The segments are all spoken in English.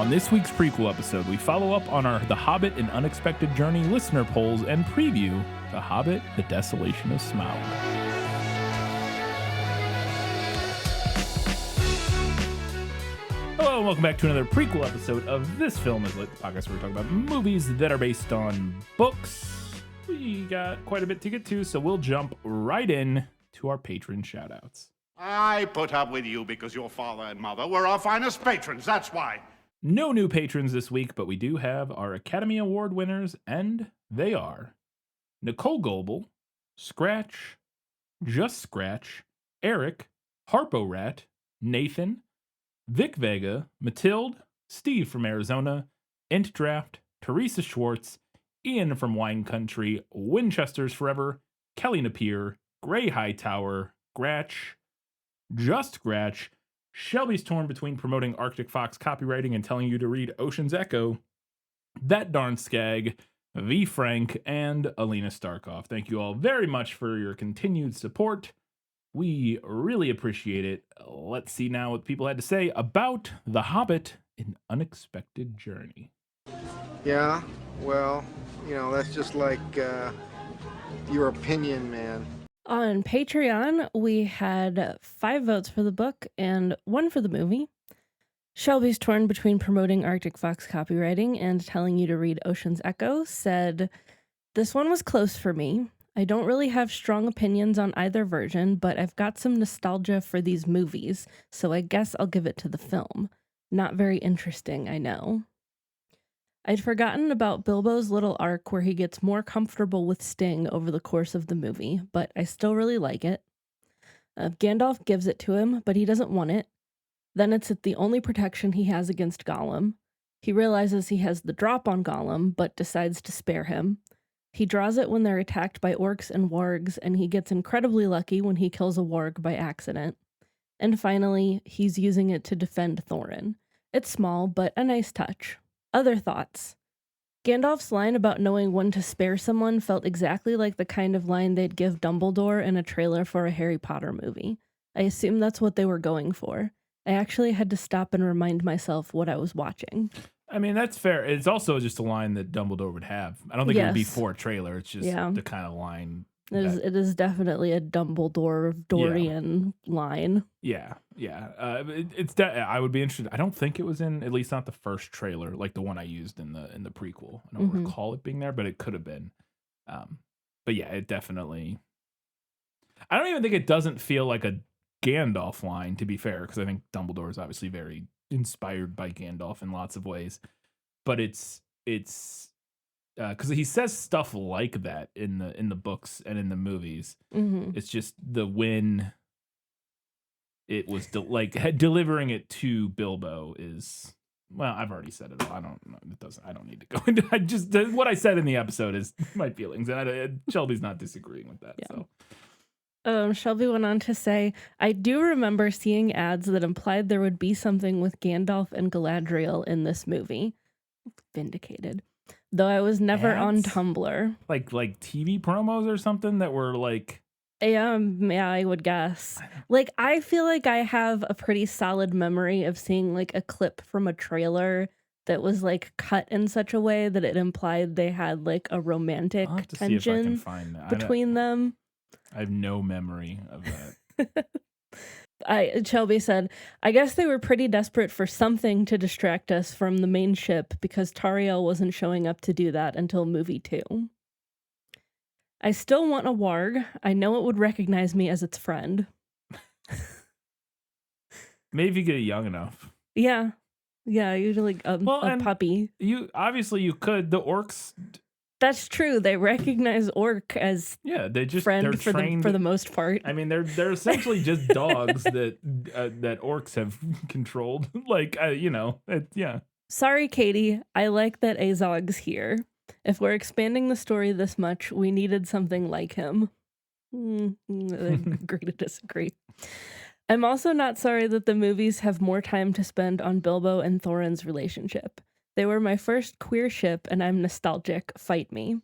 On this week's prequel episode, we follow up on our The Hobbit: An Unexpected Journey listener polls and preview The Hobbit: The Desolation of Smaug. Hello and welcome back to another prequel episode of This Film Is Lit, the podcast where we talk about movies that are based on books. We got quite a bit to get to, so we'll jump right in to our patron shoutouts. I put up with you because your father and mother were our finest patrons, that's why. No new patrons this week, but we do have our Academy Award winners, and they are Nicole Goebel, Scratch, Just Scratch, Eric, Harpo Rat, Nathan, Vic Vega, Matilde, Steve from Arizona, Int Draft, Teresa Schwartz, Ian from Wine Country, Winchester's Forever, Kelly Napier, Gray Hightower, Gratch, Just Scratch, Shelby's torn between promoting Arctic Fox copywriting and telling you to read Ocean's Echo, That Darn Skag, V. Frank, and Alina Starkov. Thank you all very much for your continued support. We really appreciate it. Let's see now what people had to say about The Hobbit: An Unexpected Journey. Yeah, well, that's just like your opinion, man. On Patreon, we had 5 votes for the book and 1 for the movie. Shelby's torn between promoting Arctic Fox copywriting and telling you to read Ocean's Echo said, "This one was close for me. I don't really have strong opinions on either version, but I've got some nostalgia for these movies, so I guess I'll give it to the film. Not very interesting, I know." I'd forgotten about Bilbo's little arc where he gets more comfortable with Sting over the course of the movie, but I still really like it. Gandalf gives it to him, but he doesn't want it. Then it's the only protection he has against Gollum. He realizes he has the drop on Gollum, but decides to spare him. He draws it when they're attacked by orcs and wargs, and he gets incredibly lucky when he kills a warg by accident. And finally, he's using it to defend Thorin. It's small, but a nice touch. Other thoughts. Gandalf's line about knowing when to spare someone felt exactly like the kind of line they'd give Dumbledore in a trailer for a Harry Potter movie. I assume that's what they were going for. I actually had to stop and remind myself what I was watching. I mean, that's fair. It's also just a line that Dumbledore would have. I don't think it would be for a trailer. It's just the kind of line. It is definitely a Dumbledore-Dorian line. Yeah. I would be interested. I don't think it was in, at least not the first trailer, like the one I used in the prequel. I don't recall it being there, but it could have been. But yeah, it definitely. I don't even think it doesn't feel like a Gandalf line, to be fair, because I think Dumbledore is obviously very inspired by Gandalf in lots of ways. But it's because he says stuff like that in the books and in the movies. It's just the when it was delivering it to Bilbo is, well, I've already said it all. I don't know. I don't need to go into. What I said in the episode is my feelings, and Shelby's not disagreeing with that. Yeah. So. Shelby went on to say, "I do remember seeing ads that implied there would be something with Gandalf and Galadriel in this movie." Vindicated. Though I was never on Tumblr. Like TV promos or something that were like... Yeah, I would guess. Like, I feel like I have a pretty solid memory of seeing like a clip from a trailer that was like cut in such a way that it implied they had like a romantic tension between them. I have no memory of that. Shelby said, "I guess they were pretty desperate for something to distract us from the main ship because Tariel wasn't showing up to do that until movie 2. I still want a warg. I know it would recognize me as its friend." Maybe if you get it young enough. Yeah, usually a puppy. You could. The orcs. That's true. They recognize orc as they're friend trained for the most part. I mean, they're essentially just dogs that orcs have controlled. Sorry, Katie. I like that Azog's here. If we're expanding the story this much, we needed something like him. Agree to disagree. I'm also not sorry that the movies have more time to spend on Bilbo and Thorin's relationship. They were my first queer ship, and I'm nostalgic. Fight me.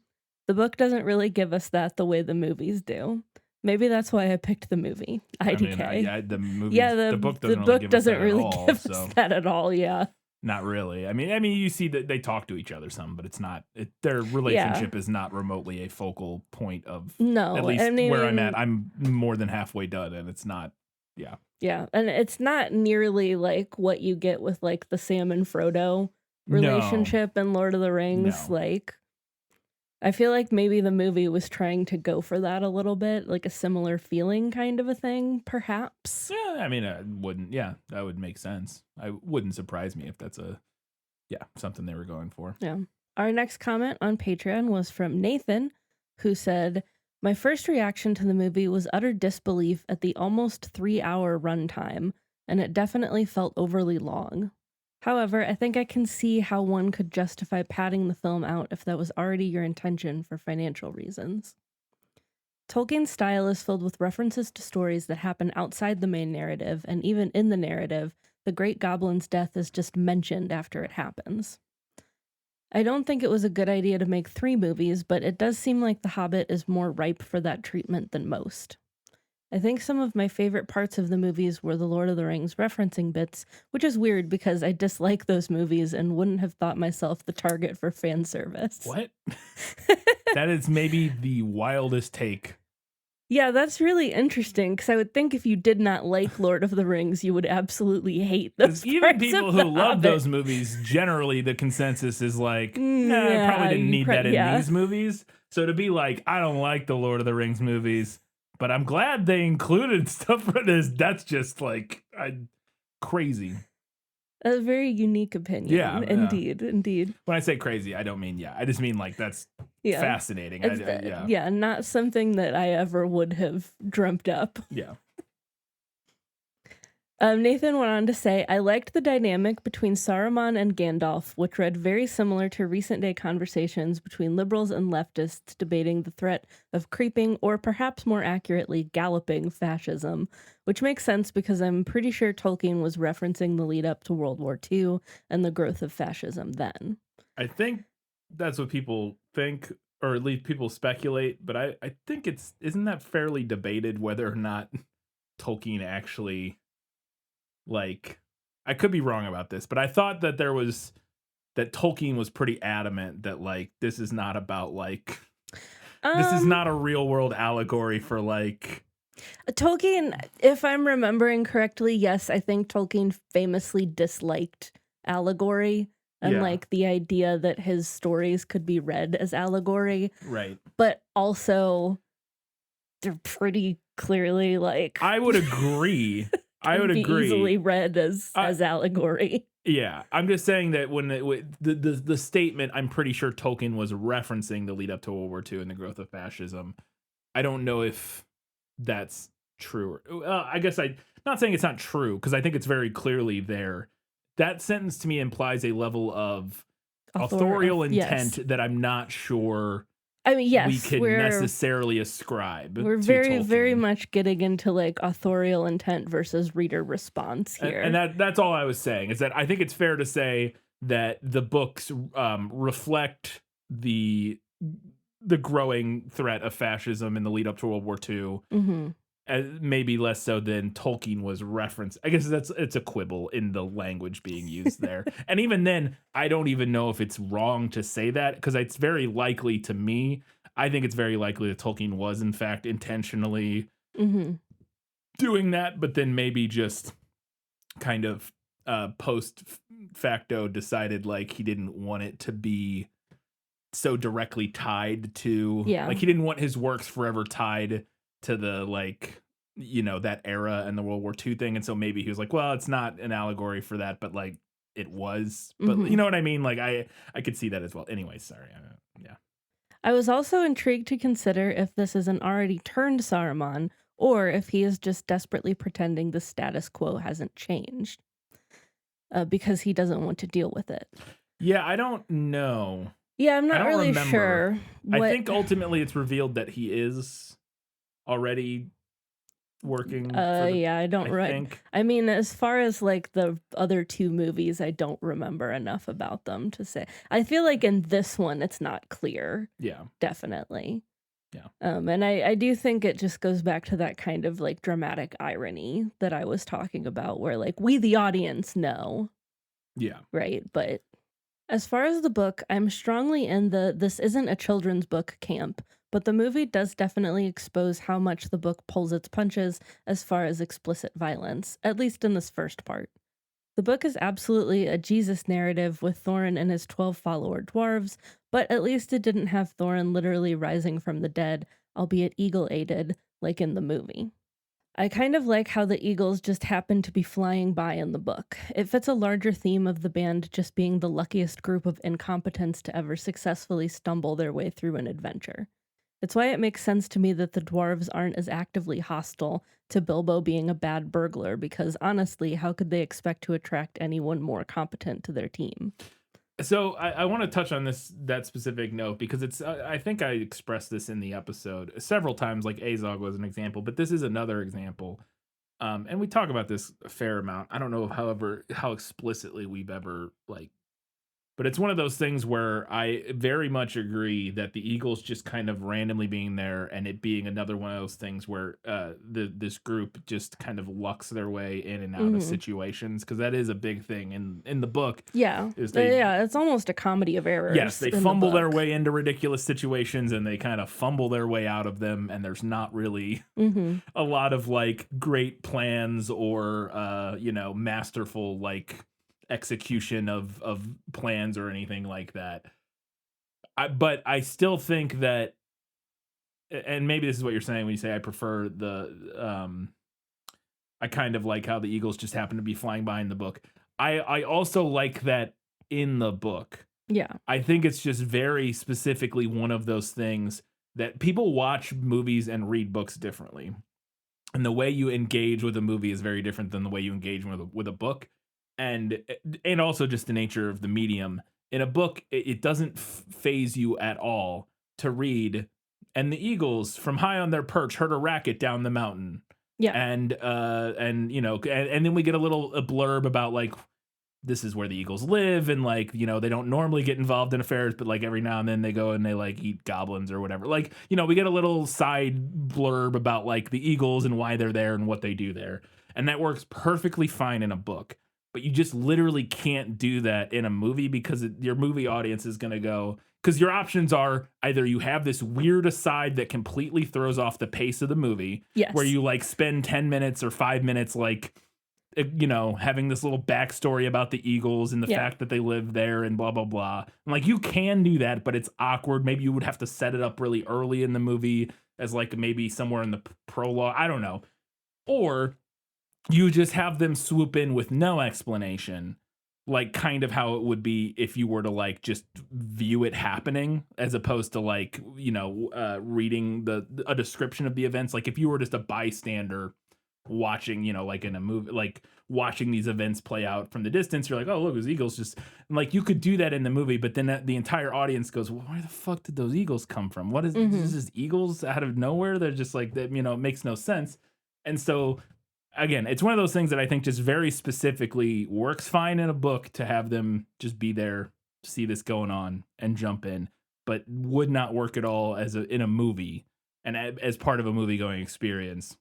The book doesn't really give us that the way the movies do. Maybe that's why I picked the movie. IDK. The book doesn't really give us that at all, yeah. Not really. I mean, you see that they talk to each other some, but it's not. Their Yeah. relationship is not remotely a focal point of. At No, least I where I'm mean, at, I'm more than halfway done, and it's not. Yeah. yeah, and it's not nearly like what you get with like the Sam and Frodo No. relationship in Lord of the Rings. No. Like, I feel like maybe the movie was trying to go for that a little bit, like a similar feeling kind of a thing, perhaps. Yeah, I mean, I wouldn't. Yeah, that would make sense. I wouldn't surprise me if that's something they were going for. Yeah. Our next comment on Patreon was from Nathan, who said, "My first reaction to the movie was utter disbelief at the almost 3-hour runtime, and it definitely felt overly long. However, I think I can see how one could justify padding the film out if that was already your intention for financial reasons. Tolkien's style is filled with references to stories that happen outside the main narrative, and even in the narrative, the Great Goblin's death is just mentioned after it happens. I don't think it was a good idea to make 3 movies, but it does seem like The Hobbit is more ripe for that treatment than most. I think some of my favorite parts of the movies were the Lord of the Rings referencing bits, which is weird because I dislike those movies and wouldn't have thought myself the target for fan service." What? That is maybe the wildest take. Yeah, that's really interesting because I would think if you did not like Lord of the Rings, you would absolutely hate those. Even parts people of who The love Hobbit. those movies, generally the consensus is like, nah, I yeah, probably didn't you need pro- that in yeah. these movies. So to be like, I don't like the Lord of the Rings movies, but I'm glad they included stuff for this. That's just like crazy. A very unique opinion. Yeah, yeah. Indeed. When I say crazy, I don't mean I just mean like that's Yeah. fascinating. Yeah, not something that I ever would have dreamt up. Yeah. Nathan went on to say, "I liked the dynamic between Saruman and Gandalf, which read very similar to recent day conversations between liberals and leftists debating the threat of creeping, or perhaps more accurately, galloping fascism, which makes sense because I'm pretty sure Tolkien was referencing the lead up to World War II and the growth of fascism then." I think that's what people think, or at least people speculate, but I think isn't that fairly debated whether or not Tolkien actually, like, I could be wrong about this, but I thought that that Tolkien was pretty adamant that like this is not about like this is not a real world allegory for like Tolkien, if I'm remembering correctly, yes, I think Tolkien famously disliked allegory and Yeah. like the idea that his stories could be read as allegory, right. but also they're pretty clearly like I would agree. I would be agree. easily read as allegory. Yeah, I'm just saying that when the statement, I'm pretty sure Tolkien was referencing the lead up to World War II and the growth of fascism. I don't know if that's true. I guess not saying it's not true because I think it's very clearly there. That sentence to me implies a level of authorial intent yes. that I'm not sure. I mean, yes, we could necessarily ascribe. We're to very, Tolkien. very much getting into like authorial intent versus reader response here. And that's all I was saying is that I think it's fair to say that the books reflect the growing threat of fascism in the lead up to World War II. Mm-hmm. Maybe less so than Tolkien was referenced. I guess it's a quibble in the language being used there. And even then, I don't even know if it's wrong to say that because it's very likely to me. I think it's very likely that Tolkien was in fact intentionally doing that, but then maybe just kind of post facto decided like he didn't want it to be so directly tied to like he didn't want his works forever tied to the like that era and the World War II thing, and so maybe he was like, well, it's not an allegory for that, but like it was, but you know what I mean, like I could see that as well. Anyway, sorry. I was also intrigued to consider if this is an already turned Saruman or if he is just desperately pretending the status quo hasn't changed because he doesn't want to deal with it. Yeah, I don't know. Yeah, I'm not really sure. I think ultimately it's revealed that he is already working. I don't think. I mean, as far as like the other 2 movies, I don't remember enough about them to say. I feel like in this one, it's not clear. Yeah, definitely. Yeah. And I do think it just goes back to that kind of like dramatic irony that I was talking about, where like we, the audience, know. Yeah. right? But as far as the book, I'm strongly in the this isn't a children's book camp, but the movie does definitely expose how much the book pulls its punches as far as explicit violence, at least in this first part. The book is absolutely a Jesus narrative with Thorin and his 12 follower dwarves, but at least it didn't have Thorin literally rising from the dead, albeit eagle-aided, like in the movie. I kind of like how the eagles just happen to be flying by in the book. It fits a larger theme of the band just being the luckiest group of incompetents to ever successfully stumble their way through an adventure. It's why it makes sense to me that the dwarves aren't as actively hostile to Bilbo being a bad burglar, because honestly, how could they expect to attract anyone more competent to their team? So I want to touch on that specific note because it's I think I expressed this in the episode several times, like Azog was an example, but this is another example. And we talk about this a fair amount. I don't know, however, how explicitly we've ever like, but it's one of those things where I very much agree that the Eagles just kind of randomly being there and it being another one of those things where this group just kind of lucks their way in and out of situations, because that is a big thing in the book. Yeah. Is they, yeah, it's almost a comedy of errors. Yes, they in fumble the their book. way into ridiculous situations and they kind of fumble their way out of them, and there's not really a lot of like great plans or masterful like execution of plans or anything like that. But I still think that, and maybe this is what you're saying when you say I prefer I kind of like how the Eagles just happen to be flying by in the book. I also like that in the book. Yeah. I think it's just very specifically one of those things that people watch movies and read books differently. And the way you engage with a movie is very different than the way you engage with a book. And also just the nature of the medium. In a book, it doesn't phase you at all to read, and the Eagles from high on their perch heard a racket down the mountain. Yeah. And then we get a blurb about like, this is where the Eagles live, and like, they don't normally get involved in affairs, but like every now and then they go and they like eat goblins or whatever. Like, we get a little side blurb about like the Eagles and why they're there and what they do there. And that works perfectly fine in a book. But you just literally can't do that in a movie, because your movie audience is going to go, because your options are either you have this weird aside that completely throws off the pace of the movie, Yes. where you like spend 10 minutes or 5 minutes like, having this little backstory about the Eagles and the fact that they live there and blah, blah, blah. And like, you can do that, but it's awkward. Maybe you would have to set it up really early in the movie as like maybe somewhere in the prologue. I don't know. Or you just have them swoop in with no explanation, like kind of how it would be if you were to like just view it happening, as opposed to like, reading a description of the events. Like if you were just a bystander watching, like in a movie, like watching these events play out from the distance, you're like, oh, look, those Eagles just, like, you could do that in the movie, but then the entire audience goes, well, where the fuck did those Eagles come from? What is this? Is Eagles out of nowhere? They're just like, that, it makes no sense. And so again, it's one of those things that I think just very specifically works fine in a book to have them just be there, see this going on and jump in, but would not work at all in a movie and as part of a movie going experience.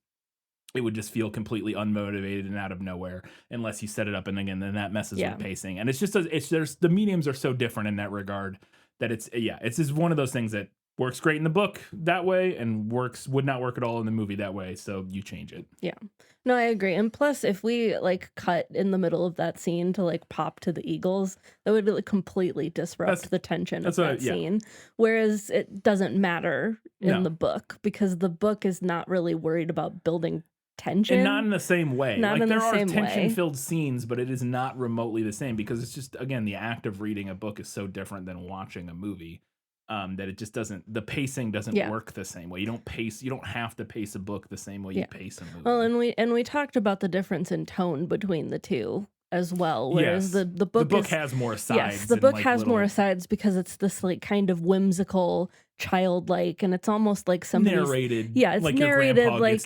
It would just feel completely unmotivated and out of nowhere unless you set it up. And again, then that messes with pacing. And it's just, the mediums are so different in that regard that it's just one of those things that works great in the book that way and would not work at all in the movie that way. So you change it. Yeah. No, I agree. And plus, if we like cut in the middle of that scene to like pop to the Eagles, that would like completely disrupt the tension of that scene. Whereas it doesn't matter in the book, because the book is not really worried about building tension. And not in the same way. Not like in there the are same way. tension-filled scenes, but it is not remotely the same, because it's just, again, the act of reading a book is so different than watching a movie. That it just doesn't, the pacing doesn't work the same way. You don't have to pace a book the same way you pace a movie. Well, and we talked about the difference in tone between the two as well. Whereas the book has more asides. Yes, the book has more asides because it's this like kind of whimsical, childlike, and it's almost like somebody's narrated. Yeah, it's like narrated like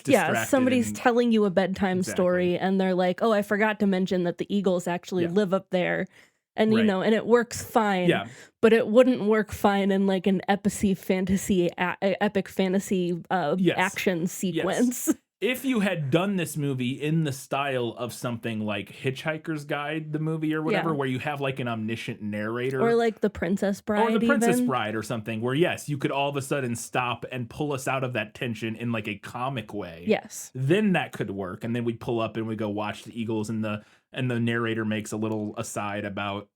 somebody's telling you a bedtime story, and they're like, oh, I forgot to mention that the Eagles actually live up there. And, and it works fine, but it wouldn't work fine in like an epic fantasy action sequence. if you had done this movie in the style of something like Hitchhiker's Guide, the movie or whatever, Yeah. where you have like an omniscient narrator, Or like The Princess Bride, or The Princess even. Bride or something, where yes, you could all of a sudden stop and pull us out of that tension in like a comic way. Yes. Then that could work, and then we'd pull up and we go watch the Eagles, and the narrator makes a little aside about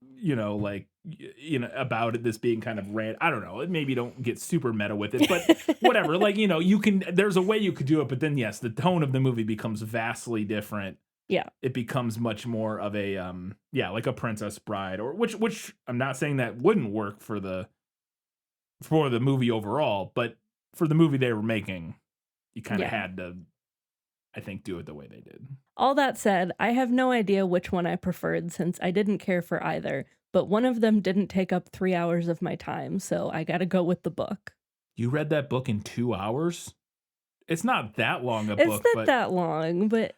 about this being kind of I don't know, maybe don't get super meta with it, but whatever, like, you can, there's a way you could do it, but then yes, the tone of the movie becomes vastly different. Yeah. It becomes much more of a like a Princess Bride, or which I'm not saying that wouldn't work for the movie overall, but for the movie they were making, you kind of had to, I think, do it the way they did. All that said, I have no idea which one I preferred since I didn't care for either, but one of them didn't take up 3 hours of my time, so I gotta go with the book. You read that book in 2 hours? It's not that long a It's book, not but that long, but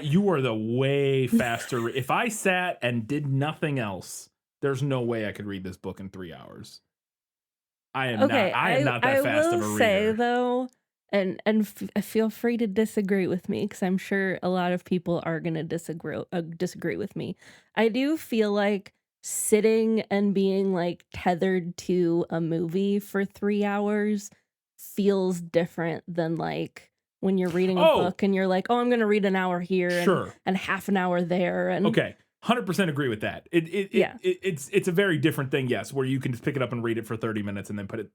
you are the way faster. If I sat and did nothing else, there's no way I could read this book in 3 hours. I am okay, not that fast of a reader. I will say though, and feel free to disagree with me because I'm sure a lot of people are gonna disagree with me. I do feel like sitting and being like tethered to a movie for 3 hours feels different than like when you're reading a book and you're like, oh, I'm gonna read an hour here and half an hour there. And okay, 100% agree with that. It's a very different thing, yes, where you can just pick it up and read it for 30 minutes and then put it.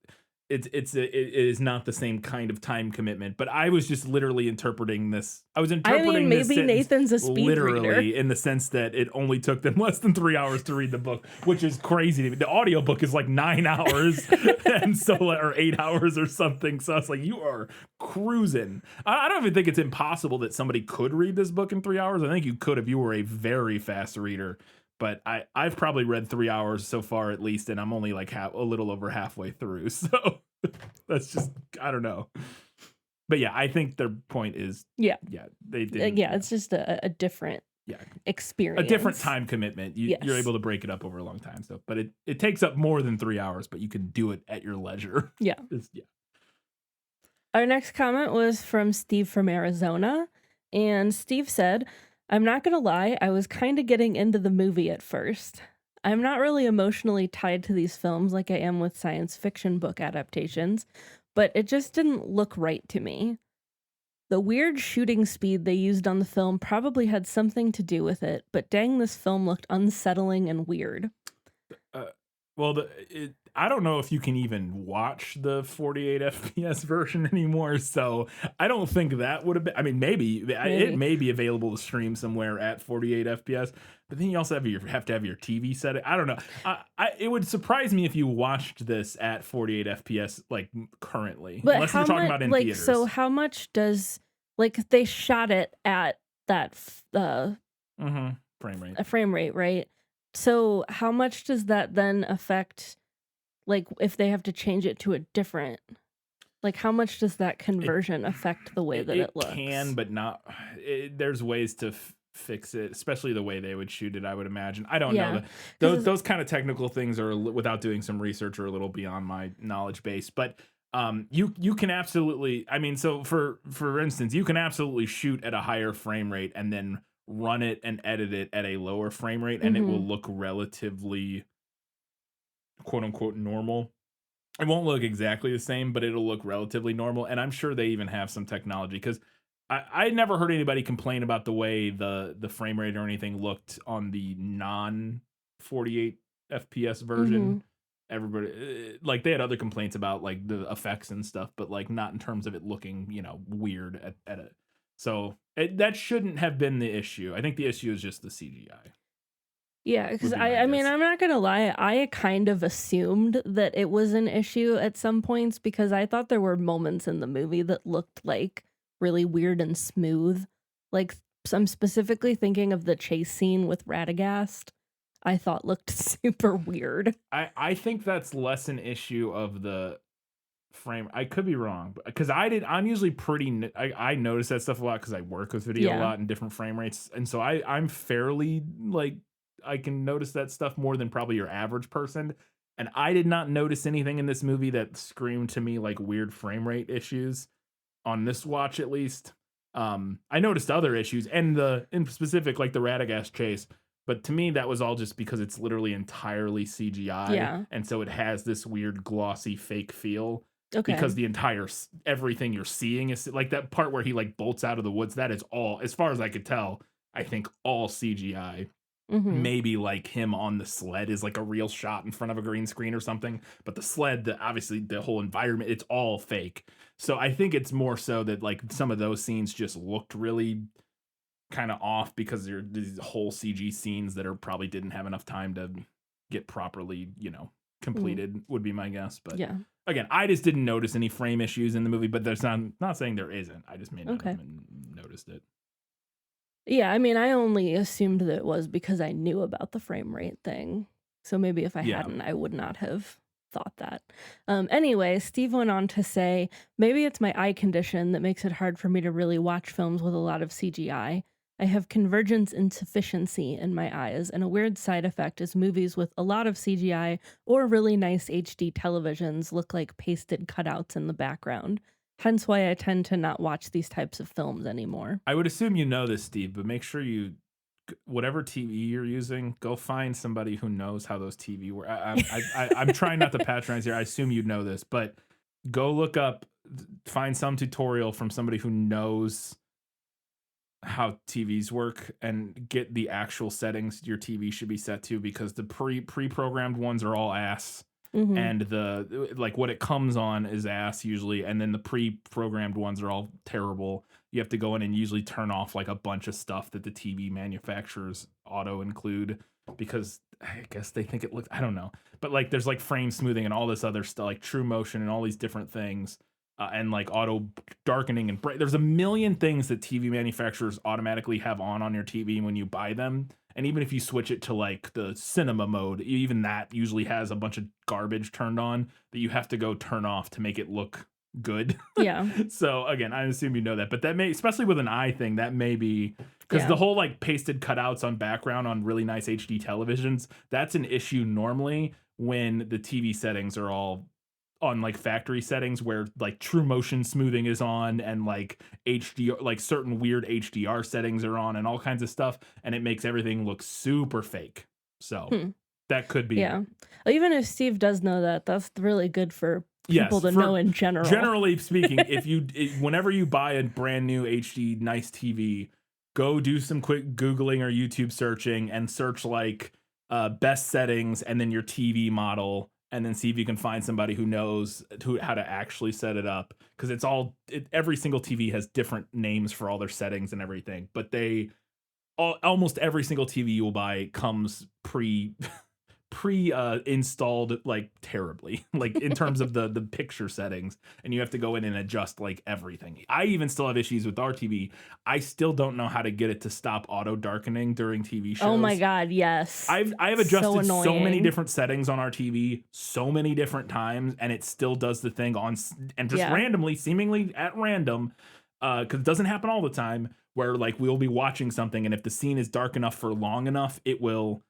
It is not the same kind of time commitment, but I was just literally interpreting this. I was interpreting this maybe Nathan's a speed literally reader. in the sense that it only took them less than 3 hours to read the book, which is crazy to me. The audiobook is like 9 hours and so, or 8 hours or something. So it's like, you are cruising. I don't even think it's impossible that somebody could read this book in 3 hours. I think you could if you were a very fast reader. But I've probably read 3 hours so far at least, and I'm only like a little over halfway through. So that's just, I don't know. But yeah, I think their point is, they did. It's just a different experience. A different time commitment. You're able to break it up over a long time. So, but it takes up more than 3 hours, but you can do it at your leisure. Yeah. Our next comment was from Steve from Arizona. And Steve said, I'm not going to lie, I was kind of getting into the movie at first. I'm not really emotionally tied to these films like I am with science fiction book adaptations, but it just didn't look right to me. The weird shooting speed they used on the film probably had something to do with it, but dang, this film looked unsettling and weird. I don't know if you can even watch the 48 FPS version anymore, so I don't think that would have been. I mean, maybe it may be available to stream somewhere at 48 FPS, but then you also have to have your TV set. I don't know. It would surprise me if you watched this at 48 FPS like currently, but unless you're talking about in theaters. So how much does they shot it at that frame rate, right? So how much does that then affect, like, if they have to change it to a different, like, how much does that conversion affect the way that it looks? It can, but not. There's ways to fix it, especially the way they would shoot it, I would imagine. I don't know. Those kind of technical things are, without doing some research, are a little beyond my knowledge base. But you can absolutely, I mean, so for instance, you can absolutely shoot at a higher frame rate and then run it and edit it at a lower frame rate, and it will look relatively quote unquote normal. It won't look exactly the same, but it'll look relatively normal. And I'm sure they even have some technology, because I never heard anybody complain about the way the frame rate or anything looked on the non 48 FPS version. Everybody, like, they had other complaints about like the effects and stuff, but like not in terms of it looking, weird at it. So that shouldn't have been the issue. I think the issue is just the CGI. Yeah, because I mean, I'm not going to lie. I kind of assumed that it was an issue at some points because I thought there were moments in the movie that looked like really weird and smooth. Like, I'm specifically thinking of the chase scene with Radagast. I thought looked super weird. I think that's less an issue of the frame. I could be wrong, because I'm usually pretty, I notice that stuff a lot because I work with video a lot in different frame rates, and so I'm fairly, like, I can notice that stuff more than probably your average person, and I did not notice anything in this movie that screamed to me like weird frame rate issues. on this watch at least. I noticed other issues and in specific like the Radagast chase, but to me that was all just because it's literally entirely CGI, Yeah. and so it has this weird glossy fake feel. Okay. Because the entire everything you're seeing is like that part where he like bolts out of the woods. That is all, as far as I could tell, I think all CGI. Mhm. Maybe like him on the sled is like a real shot in front of a green screen or something. But the sled, obviously the whole environment, it's all fake. So I think it's more so that like some of those scenes just looked really kind of off because there are these whole CG scenes that are probably didn't have enough time to get properly, completed, would be my guess. But Yeah. again, I just didn't notice any frame issues in the movie, but there's not saying there isn't. I just may not have noticed it. Yeah, I mean, I only assumed that it was because I knew about the frame rate thing. So maybe if I hadn't, I would not have thought that. Anyway, Steve went on to say, maybe it's my eye condition that makes it hard for me to really watch films with a lot of CGI. I have convergence insufficiency in my eyes, and a weird side effect is movies with a lot of CGI or really nice HD televisions look like pasted cutouts in the background. Hence why I tend to not watch these types of films anymore. I would assume you know this, Steve, but make sure whatever TV you're using, go find somebody who knows how those TV work. I'm trying not to patronize here. I assume you know this, but go look up, find some tutorial from somebody who knows how TVs work and get the actual settings your TV should be set to, because the pre-programmed ones are all ass. Mhm. And the like what it comes on is ass usually, and then the pre-programmed ones are all terrible. You have to go in and usually turn off like a bunch of stuff that the TV manufacturers auto include, because I guess they think it looks, I don't know, but like there's like frame smoothing and all this other stuff, like true motion and all these different things, and like auto darkening and there's a million things that TV manufacturers automatically have on your TV when you buy them. And even if you switch it to like the cinema mode, even that usually has a bunch of garbage turned on that you have to go turn off to make it look good. Yeah. So again, I assume you know that, but that may, especially with an eye thing, that may be because the whole like pasted cutouts on background on really nice HD televisions, that's an issue normally when the TV settings are all on like factory settings where like true motion smoothing is on and like HD, like certain weird HDR settings are on and all kinds of stuff, and it makes everything look super fake. So that could be. Yeah. Even if Steve does know that, that's really good for people to know in general. Generally speaking, whenever you buy a brand new HD nice TV, go do some quick Googling or YouTube searching and search like best settings and then your TV model, and then see if you can find somebody who knows how to actually set it up. Because every single TV has different names for all their settings and everything. But almost every single TV you will buy comes installed like terribly, like in terms of the picture settings, and you have to go in and adjust like everything. I even still have issues with our TV. I still don't know how to get it to stop auto darkening during TV shows. Oh my god, yes. I have adjusted so many different settings on our TV so many different times, and it still does the thing and just randomly, seemingly at random, because it doesn't happen all the time, where like we'll be watching something and if the scene is dark enough for long enough, it will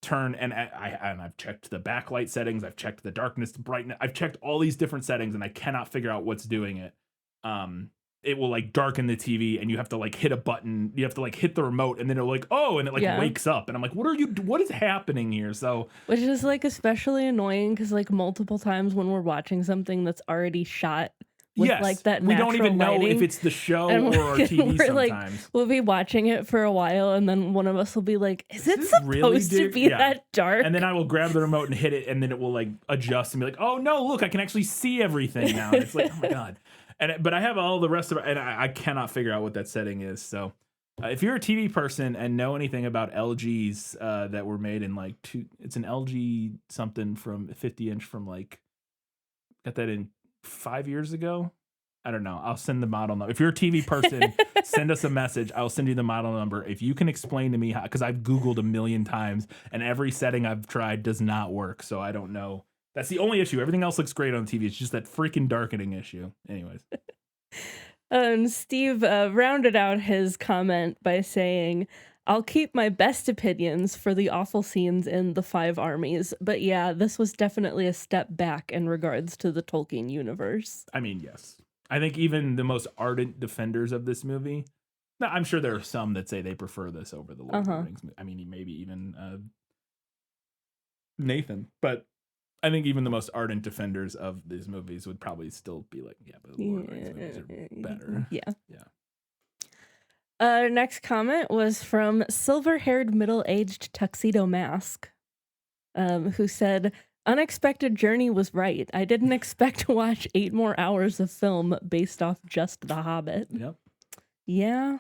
turn, and I've checked the backlight settings, I've checked the darkness, brightness, I've checked all these different settings, and I cannot figure out what's doing it. It will like darken the TV, and you have to like hit a button, you have to like hit the remote, and then it'll like, and it like wakes up, and I'm like, what is happening here? So, which is like especially annoying because like multiple times when we're watching something that's already shot with like that we don't even know lighting, if it's the show or our TV sometimes. Like, we'll be watching it for a while, and then one of us will be like, is it supposed to be that dark? And then I will grab the remote and hit it, and then it will like adjust and be like, oh no, look, I can actually see everything now. And it's like, oh my god. But I have all the rest of it, and I cannot figure out what that setting is. So if you're a TV person and know anything about LGs that were made in like it's an LG something from 50-inch from like, got that in 5 years ago. I don't know. I'll send the model number. If you're a TV person, send us a message. I'll send you the model number. If you can explain to me how, because I've Googled a million times and every setting I've tried does not work. So I don't know. That's the only issue. Everything else looks great on TV. It's just that freaking darkening issue. Anyways. Steve rounded out his comment by saying, I'll keep my best opinions for the awful scenes in The Five Armies, but yeah, this was definitely a step back in regards to the Tolkien universe. I mean, yes. I think even the most ardent defenders of this movie, now, I'm sure there are some that say they prefer this over the Lord of the Rings. I mean, maybe even Nathan, but I think even the most ardent defenders of these movies would probably still be like, yeah, but the Lord of the Rings movies are better. Yeah. Yeah. Next comment was from silver-haired middle-aged tuxedo mask, who said, "Unexpected journey was right. I didn't expect to watch 8 more hours of film based off just The Hobbit." Yep. Yeah.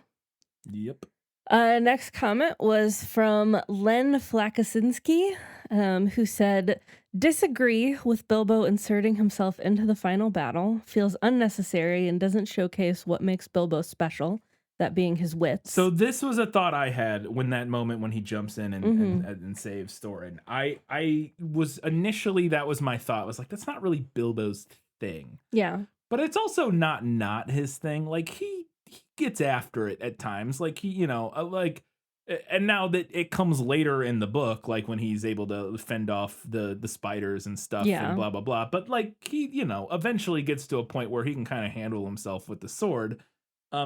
Yep. Next comment was from Len Flakasinski, who said, "Disagree with Bilbo inserting himself into the final battle. Feels unnecessary and doesn't showcase what makes Bilbo special, that being his wits." So this was a thought I had when that moment when he jumps in and saves Thorin. I was initially, that was my thought, was like, that's not really Bilbo's thing. Yeah. But it's also not his thing. Like he gets after it at times. Like he, and now that it comes later in the book, like when he's able to fend off the spiders and stuff and blah blah blah. But like he, eventually gets to a point where he can kind of handle himself with the sword.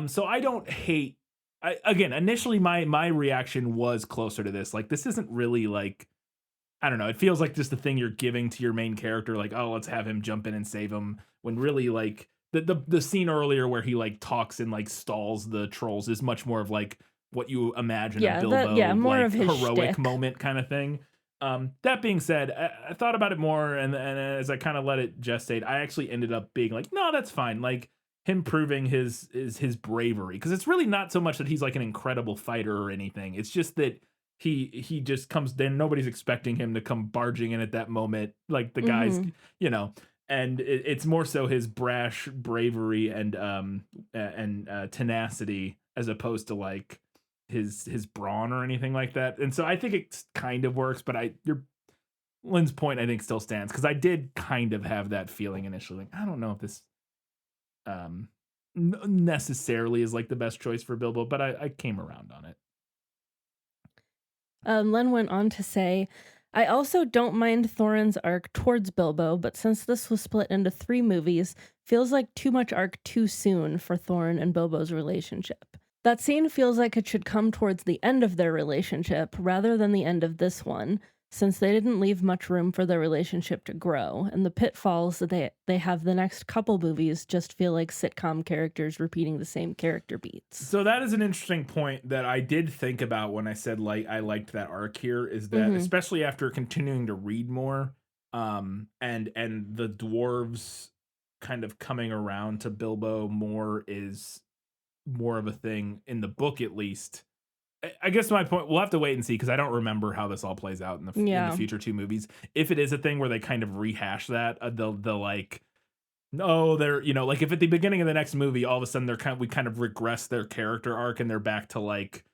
So I don't hate. Again, initially my reaction was closer to this. Like this isn't really like, I don't know. It feels like just the thing you're giving to your main character. Like, oh, let's have him jump in and save him. When really, like the scene earlier where he like talks and like stalls the trolls is much more of like what you imagine a Bilbo more like of his heroic shtick. moment kind of thing. That being said, I thought about it more, and as I kind of let it gestate, I actually ended up being like, no, that's fine. Like him proving his bravery, because it's really not so much that he's like an incredible fighter or anything. It's just that he just comes in. Nobody's expecting him to come barging in at that moment. Like the guys, and it's more so his brash bravery and tenacity as opposed to like his brawn or anything like that. And so I think it kind of works, but your Lynn's point I think still stands, because I did kind of have that feeling initially. Like, I don't know if this necessarily is like the best choice for Bilbo, but I came around on it. Len went on to say, "I also don't mind Thorin's arc towards Bilbo, but since this was split into 3 movies, feels like too much arc too soon for Thorin and Bilbo's relationship. That scene feels like it should come towards the end of their relationship rather than the end of this one, since they didn't leave much room for their relationship to grow, and the pitfalls that they have the next couple movies just feel like sitcom characters repeating the same character beats." So that is an interesting point that I did think about when I said like I liked that arc here, is that especially after continuing to read more, and the dwarves kind of coming around to Bilbo more is more of a thing in the book, at least. I guess my point, we'll have to wait and see, because I don't remember how this all plays out in the future 2 movies. If it is a thing where they kind of rehash that, they'll like, no, they're, like if at the beginning of the next movie, all of a sudden we kind of regress their character arc and they're back to like,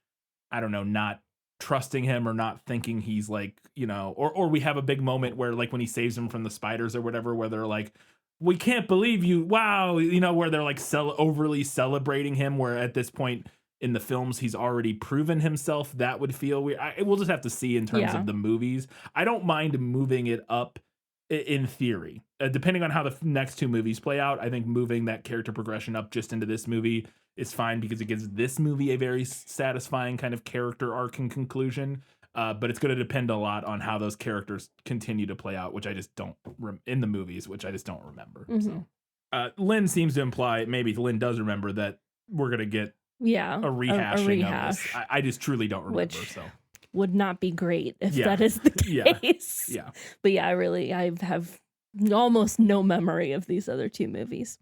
I don't know, not trusting him or not thinking he's like, or we have a big moment where like when he saves him from the spiders or whatever, where they're like, we can't believe you, wow, where they're like overly celebrating him, where at this point in the films he's already proven himself. That would feel weird. We'll just have to see in terms of the movies. I don't mind moving it up in theory, depending on how the next 2 movies play out. I think moving that character progression up just into this movie is fine, because it gives this movie a very satisfying kind of character arc and conclusion. But it's going to depend a lot on how those characters continue to play out, which I just don't in the movies, which I just don't remember. So, Lynn seems to imply, maybe Lynn does remember, that we're going to get a rehashing of this. I just truly don't remember. Which so would not be great if that is the case. Yeah. But yeah, I have almost no memory of these other 2 movies.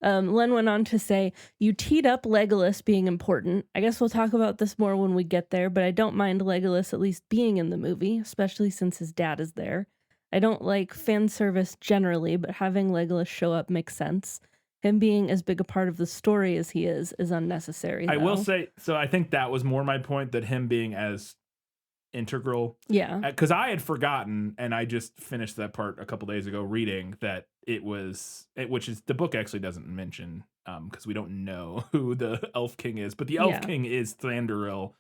Len went on to say, "You teed up Legolas being important. I guess we'll talk about this more when we get there, but I don't mind Legolas at least being in the movie, especially since his dad is there. I don't like fan service generally, but having Legolas show up makes sense. Him being as big a part of the story as he is unnecessary, though." I will say, so I think that was more my point, that him being as integral. Yeah. Because I had forgotten, and I just finished that part a couple days ago reading, that which is, the book actually doesn't mention, because we don't know who the Elf King is, but the Elf King is Thranduil,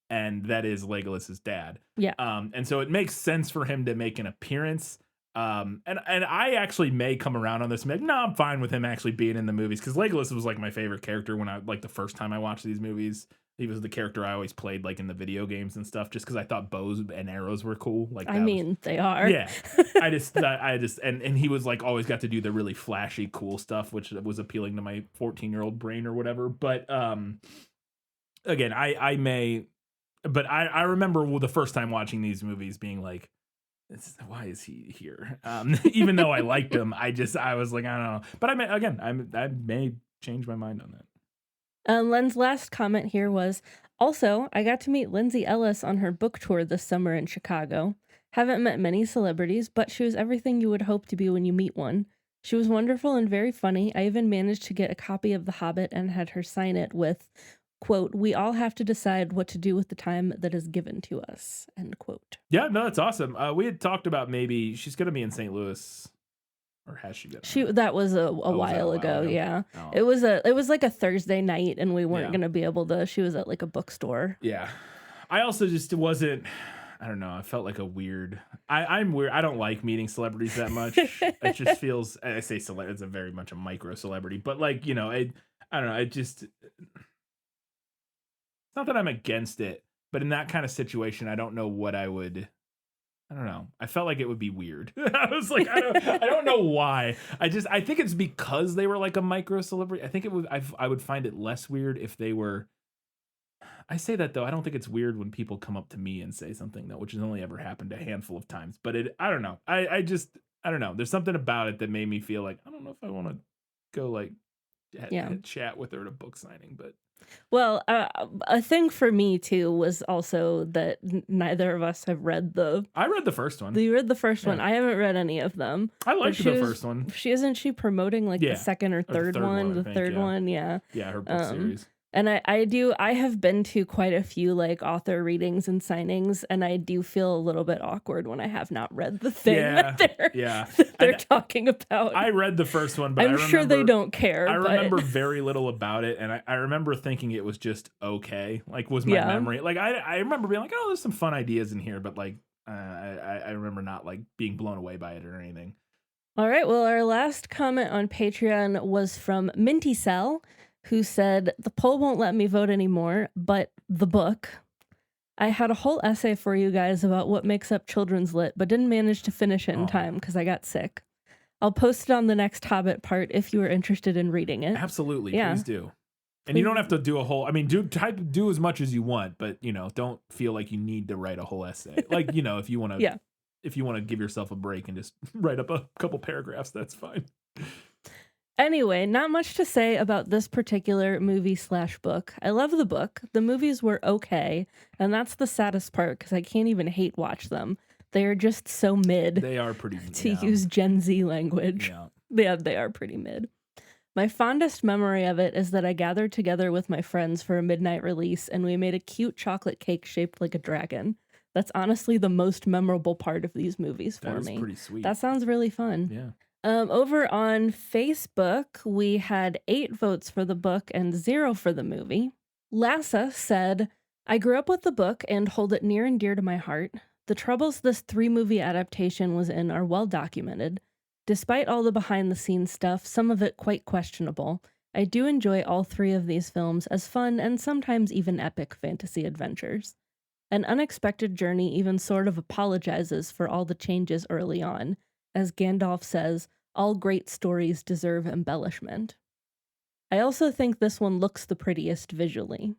and that is Legolas's dad. Yeah. And so it makes sense for him to make an appearance. And I actually may come around on this. Maybe, no, I'm fine with him actually being in the movies because Legolas was like my favorite character when I like the first time I watched these movies. He was the character I always played like in the video games and stuff, just because I thought bows and arrows were cool. Like I mean, they are. yeah. I just and he was like always got to do the really flashy, cool stuff, which was appealing to my 14-year-old brain or whatever. But again, I may, but I remember the first time watching these movies being like, why is he here? Even though I liked him, I was like, I don't know. But I may change my mind on that. Len's last comment here was, also, I got to meet Lindsay Ellis on her book tour this summer in Chicago. Haven't met many celebrities, but she was everything you would hope to be when you meet one. She was wonderful and very funny. I even managed to get a copy of The Hobbit and had her sign it with, quote, "We all have to decide what to do with the time that is given to us," end quote. Yeah, no, that's awesome. We had talked about maybe she's going to be in St. Louis. Or has she been? That was a while ago, yeah. Oh. It was like a Thursday night and we weren't gonna be able to. She was at like a bookstore. Yeah. I also just wasn't, I don't know, I felt like a weird, I'm weird. I don't like meeting celebrities that much. It just feels, I say celebrity, it's a very much a micro celebrity, but like, you know, I don't know, it's not that I'm against it, but in that kind of situation, I don't know what I don't know. I felt like it would be weird. I was like, I don't know why. I think it's because they were like a micro celebrity. I think I would find it less weird if they were. I say that though. I don't think it's weird when people come up to me and say something though, which has only ever happened a handful of times. But I don't know. I don't know. There's something about it that made me feel like, I don't know if I want to go like chat with her at a book signing, but. Well, a thing for me too was also that neither of us have read I read the first one. You read the first one. I haven't read any of them. I liked the first one. She promoting like the second or third one? The third one, yeah. Yeah, her book series. And I have been to quite a few like author readings and signings, and I do feel a little bit awkward when I have not read the thing that they're talking about. I read the first one, but I'm sure they don't care. I remember very little about it, and I remember thinking it was just okay. Like was my memory. Like I remember being like, oh, there's some fun ideas in here, but like I remember not like being blown away by it or anything. All right. Well, our last comment on Patreon was from Minty Cell, who said, "The poll won't let me vote anymore, but the book. I had a whole essay for you guys about what makes up children's lit, but didn't manage to finish it in time because I got sick. I'll post it on the next Hobbit part if you are interested in reading it." Absolutely. Yeah. Please do. And you don't have to do a whole, I mean, do as much as you want, but, you know, don't feel like you need to write a whole essay. Like, you know, if you want to, if you want to give yourself a break and just write up a couple paragraphs, that's fine. Anyway, not much to say about this particular movie/book. I love the book. The movies were okay, and that's the saddest part because I can't even hate watch them. They are just so mid. They are pretty to use Gen Z language. Yeah, they are pretty mid. My fondest memory of it is that I gathered together with my friends for a midnight release, and we made a cute chocolate cake shaped like a dragon. That's honestly the most memorable part of these movies for me. That's pretty sweet. That sounds really fun. Yeah. Over on Facebook, we had 8 votes for the book and 0 for the movie. Lassa said, "I grew up with the book and hold it near and dear to my heart. The troubles this 3-movie adaptation was in are well documented. Despite all the behind-the-scenes stuff, some of it quite questionable, I do enjoy all 3 of these films as fun and sometimes even epic fantasy adventures. An Unexpected Journey even sort of apologizes for all the changes early on. As Gandalf says, all great stories deserve embellishment. I also think this one looks the prettiest visually.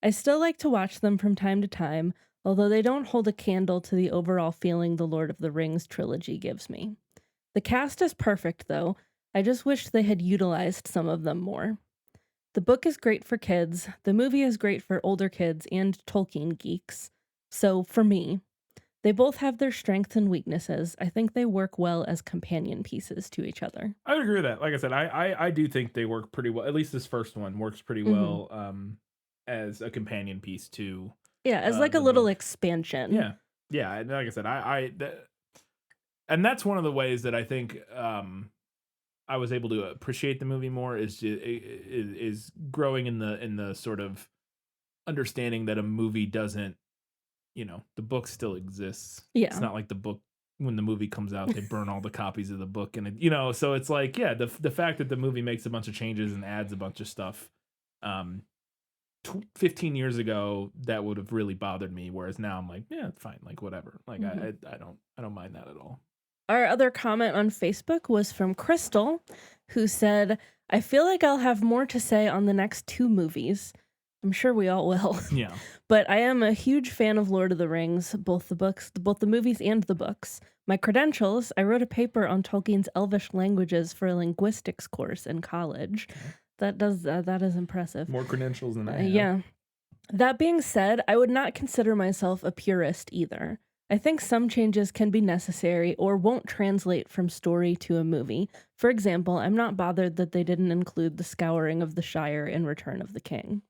I still like to watch them from time to time, although they don't hold a candle to the overall feeling the Lord of the Rings trilogy gives me. The cast is perfect, though. I just wish they had utilized some of them more. The book is great for kids, the movie is great for older kids and Tolkien geeks. So, for me, they both have their strengths and weaknesses. I think they work well as companion pieces to each other." I would agree with that. Like I said, I do think they work pretty well. At least this first one works pretty well as a companion piece to. Yeah, as like a little expansion. Yeah, yeah. And like I said, and that's one of the ways that I think I was able to appreciate the movie more is growing in the sort of understanding that a movie doesn't. You know, the book still exists. Yeah. It's not like the book when the movie comes out, they burn all the copies of the book, and you know, so it's like, yeah, the fact that the movie makes a bunch of changes and adds a bunch of stuff, 15 years ago that would have really bothered me, whereas now I'm like, yeah, it's fine, like whatever, like I don't mind that at all. Our other comment on Facebook was from Crystal, who said, I feel like I'll have more to say on the next 2 movies. I'm sure we all will. Yeah. But I am a huge fan of Lord of the Rings, both the movies and the books. My credentials, I wrote a paper on Tolkien's Elvish languages for a linguistics course in college. Okay. That is impressive. More credentials than I have. Yeah. That being said, I would not consider myself a purist either. I think some changes can be necessary or won't translate from story to a movie. For example, I'm not bothered that they didn't include the scouring of the Shire in Return of the King.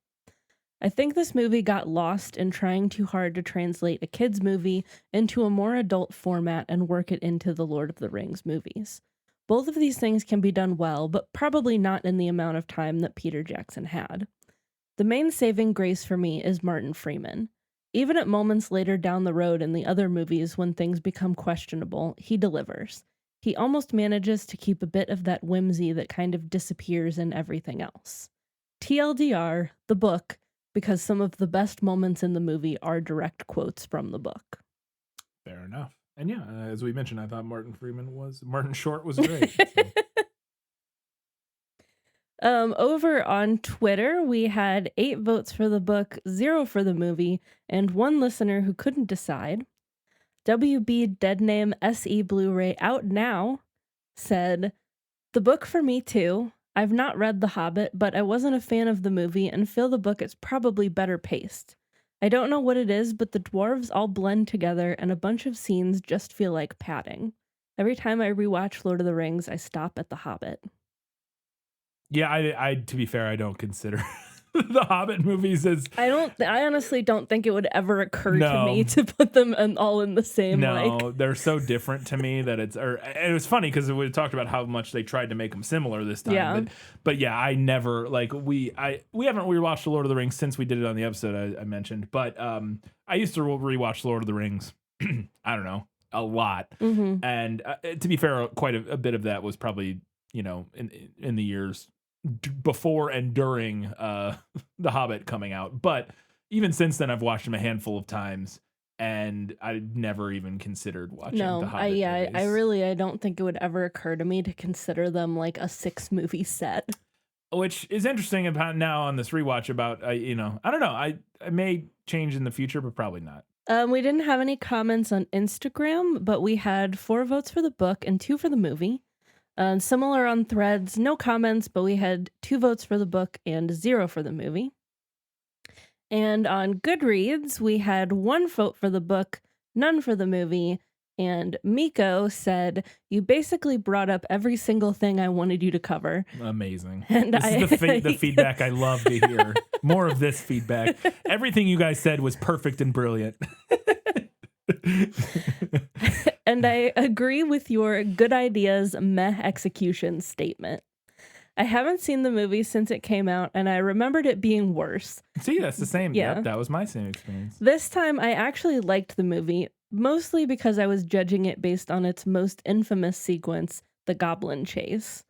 I think this movie got lost in trying too hard to translate a kid's movie into a more adult format and work it into the Lord of the Rings movies. Both of these things can be done well, but probably not in the amount of time that Peter Jackson had. The main saving grace for me is Martin Freeman. Even at moments later down the road in the other movies when things become questionable, he delivers. He almost manages to keep a bit of that whimsy that kind of disappears in everything else. TLDR, the book, because some of the best moments in the movie are direct quotes from the book. Fair enough. And yeah, as we mentioned, I thought Martin Short was great. So. Over on Twitter, we had 8 votes for the book, 0 for the movie, and 1 listener who couldn't decide. WB Deadname SE Blu-ray out now said, the book for me too. I've not read The Hobbit, but I wasn't a fan of the movie and feel the book is probably better paced. I don't know what it is, but the dwarves all blend together and a bunch of scenes just feel like padding. Every time I rewatch Lord of the Rings, I stop at The Hobbit. Yeah, I to be fair, I don't consider the Hobbit movies as... I honestly don't think it would ever occur to me to put them all in the same, No, they're so different to me that it's... it was funny because we talked about how much they tried to make them similar this time. Yeah. But yeah, I never... Like, we haven't rewatched The Lord of the Rings since we did it on the episode I mentioned. But I used to rewatch Lord of the Rings, I don't know, a lot. Mm-hmm. And to be fair, quite a bit of that was probably, you know, in the years before and during The Hobbit coming out, but even since then I've watched them a handful of times and I never even considered watching The Hobbit movies. I don't think it would ever occur to me to consider them like a 6 movie set, which is interesting about now on this rewatch about you know, I don't know, I may change in the future, but probably not. We didn't have any comments on Instagram, but we had 4 votes for the book and 2 for the movie. Similar on Threads, no comments, but we had 2 votes for the book and 0 for the movie. And on Goodreads, we had 1 vote for the book, none for the movie, and Miko said, you basically brought up every single thing I wanted you to cover. Amazing. And this is the feedback I love to hear. More of this feedback. Everything you guys said was perfect and brilliant. And I agree with your good ideas, meh execution statement. I haven't seen the movie since it came out, and I remembered it being worse. See, that's the same. Yeah. Yep, that was my same experience. This time, I actually liked the movie, mostly because I was judging it based on its most infamous sequence, the Goblin Chase.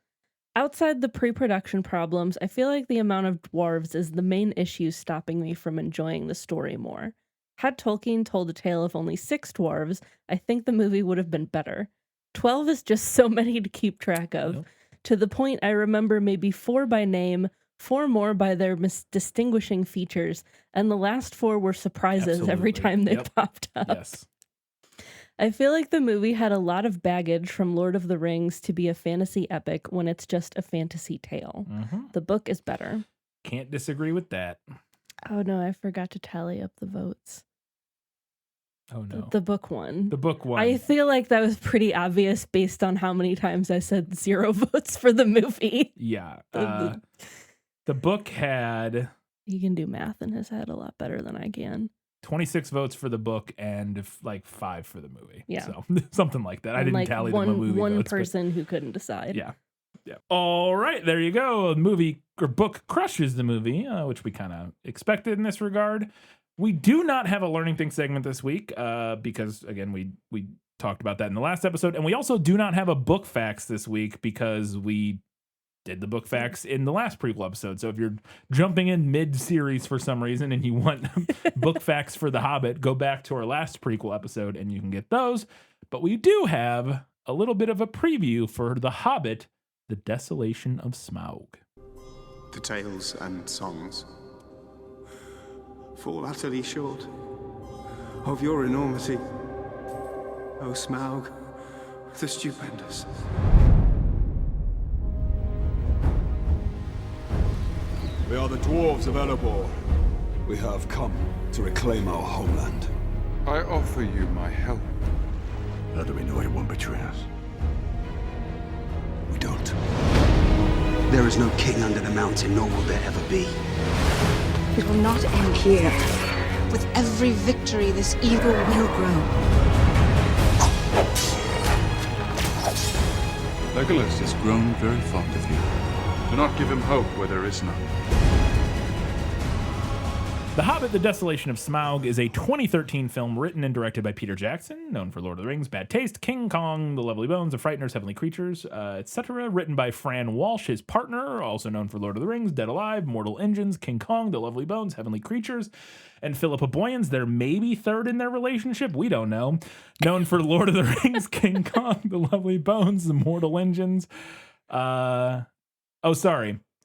Outside the pre-production problems, I feel like the amount of dwarves is the main issue stopping me from enjoying the story more. Had Tolkien told a tale of only 6 dwarves, I think the movie would have been better. 12 is just so many to keep track of. Yep. To the point I remember maybe 4 by name, 4 more by their distinguishing features, and the last 4 were surprises every time they popped up. Yes. I feel like the movie had a lot of baggage from Lord of the Rings to be a fantasy epic when it's just a fantasy tale. Mm-hmm. The book is better. Can't disagree with that. Oh no, I forgot to tally up the votes. Oh no. The book won. The book won. I feel like that was pretty obvious based on how many times I said 0 votes for the movie. Yeah. The book had... He can do math in his head a lot better than I can. 26 votes for the book and like 5 for the movie. Yeah. So something like that. I didn't tally the movie one votes, person who couldn't decide. Yeah. Yeah. All right. There you go. Movie or book crushes the movie, which we kind of expected in this regard. We do not have a Learning Things segment this week because, again, we talked about that in the last episode. And we also do not have a book facts this week because we did the book facts in the last prequel episode. So if you're jumping in mid-series for some reason and you want book facts for The Hobbit, go back to our last prequel episode and you can get those. But we do have a little bit of a preview for The Hobbit, The Desolation of Smaug. The tales and songs fall utterly short of your enormity, O Smaug, the stupendous. We are the dwarves of Erebor. We have come to reclaim our homeland. I offer you my help. How do we know he won't betray us? We don't. There is no king under the mountain, nor will there ever be. It will not end here. With every victory, this evil will grow. Legolas has grown very fond of you. Do not give him hope where there is none. The Hobbit, The Desolation of Smaug is a 2013 film written and directed by Peter Jackson, known for Lord of the Rings, Bad Taste, King Kong, The Lovely Bones, The Frighteners, Heavenly Creatures, etc. Written by Fran Walsh, his partner, also known for Lord of the Rings, Dead Alive, Mortal Engines, King Kong, The Lovely Bones, Heavenly Creatures, and Philippa Boyens. They're maybe third in their relationship. We don't know. Known for Lord of the Rings, King Kong, The Lovely Bones, The Mortal Engines.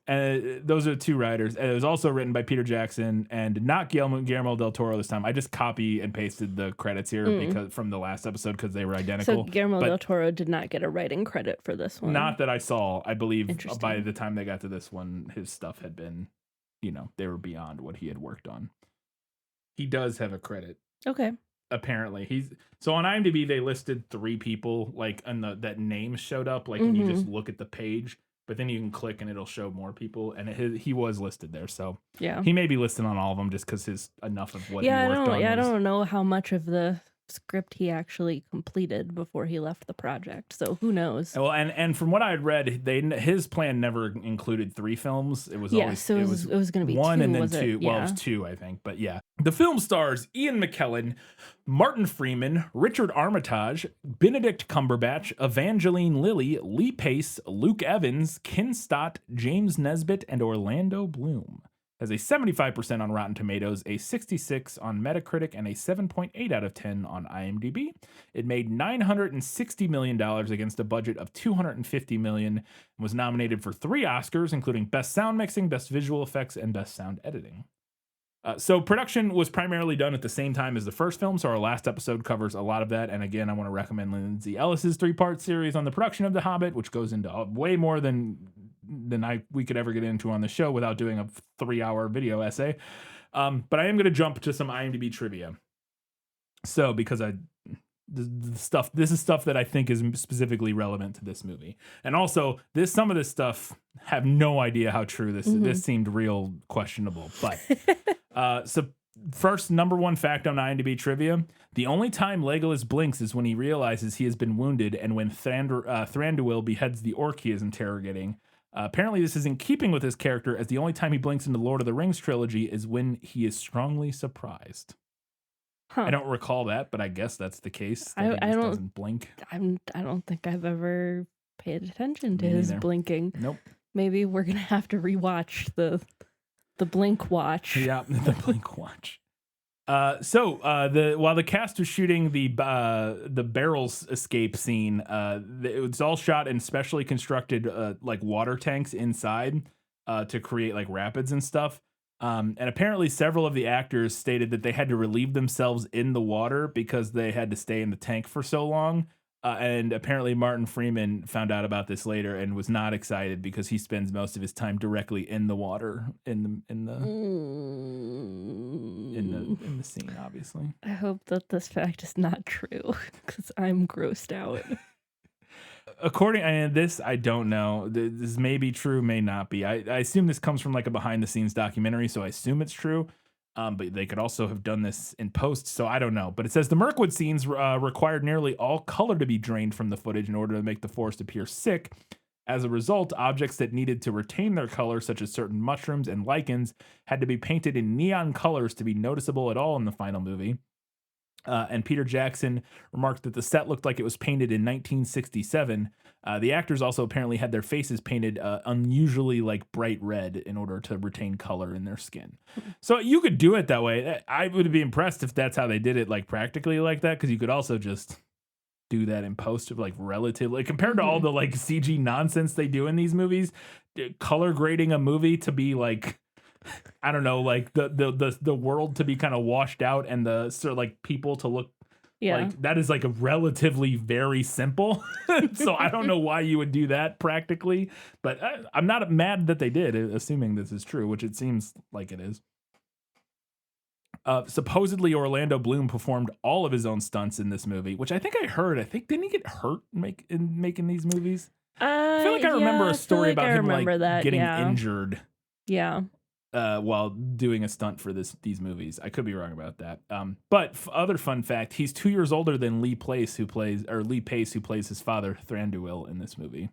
Those are two writers. It was also written by Peter Jackson and not Guillermo del Toro this time. I just copy and pasted the credits here because from the last episode because they were identical. So Guillermo del Toro did not get a writing credit for this one. Not that I saw. I believe by the time they got to this one, his stuff had been, they were beyond what he had worked on. He does have a credit. Okay. Apparently, so on IMDb they listed 3 people that names showed up when you just look at the page. But then you can click and it'll show more people, and he was listed there. So yeah, he may be listed on all of them just because enough of what he worked on. I don't know how much of the script he actually completed before he left the project. So who knows? Well, and from what I had read, his plan never included 3 films. It was always so it was going to be 1 2, and then was 2. It? Well, it was 2, I think. But yeah, the film stars Ian McKellen, Martin Freeman, Richard Armitage, Benedict Cumberbatch, Evangeline Lilly, Lee Pace, Luke Evans, Ken Stott, James Nesbitt, and Orlando Bloom. Has a 75% on Rotten Tomatoes, a 66 on Metacritic, and a 7.8 out of 10 on IMDb. It made $960 million against a budget of $250 million and was nominated for 3 Oscars, including Best Sound Mixing, Best Visual Effects, and Best Sound Editing. So production was primarily done at the same time as the first film, so our last episode covers a lot of that. And again, I want to recommend Lindsay Ellis's 3-part series on the production of The Hobbit, which goes into way more than we could ever get into on the show without doing a 3-hour video essay. But I am going to jump to some IMDb trivia. So because this is stuff that I think is specifically relevant to this movie. And also some of this stuff have no idea how true this seemed real questionable. But so first, number 1 fact on IMDb trivia: the only time Legolas blinks is when he realizes he has been wounded and when Thranduil beheads the orc he is interrogating. Apparently, this is in keeping with his character, as the only time he blinks in the Lord of the Rings trilogy is when he is strongly surprised. Huh. I don't recall that, but I guess that's the case. I don't doesn't blink. I don't think I've ever paid attention to his blinking. Nope. Maybe we're gonna have to rewatch the blink watch. Yeah, the blink watch. While the cast was shooting the barrels escape scene, it was all shot in specially constructed water tanks inside to create rapids and stuff. And apparently several of the actors stated that they had to relieve themselves in the water because they had to stay in the tank for so long. And apparently Martin Freeman found out about this later and was not excited because he spends most of his time directly in the water in the scene, obviously. I hope that this fact is not true because I'm grossed out. And this, I don't know. This may be true, may not be. I assume this comes from a behind the scenes documentary, so I assume it's true. But they could also have done this in post, so I don't know. But it says the Mirkwood scenes required nearly all color to be drained from the footage in order to make the forest appear sick. As a result, objects that needed to retain their color, such as certain mushrooms and lichens, had to be painted in neon colors to be noticeable at all in the final movie. And Peter Jackson remarked that the set looked like it was painted in 1967. The actors also apparently had their faces painted unusually like bright red in order to retain color in their skin. So you could do it that way. I would be impressed if that's how they did it, like practically like that, because you could also just do that in post of like relatively compared to all the like CG nonsense they do in these movies. Color grading a movie to be like, I don't know, like the world to be kind of washed out and the sort of like people to look like that is like a relatively very simple. So I don't know why you would do that practically, but I'm not mad that they did, assuming this is true, which it seems like it is. Supposedly Orlando Bloom performed all of his own stunts in this movie, which I think I heard. Didn't he get hurt in making these movies? I feel like I remember a story about him like getting injured. Yeah. While doing a stunt for these movies. I could be wrong about that. But other fun fact, he's 2 years older than Lee Pace, who plays his father, Thranduil, in this movie.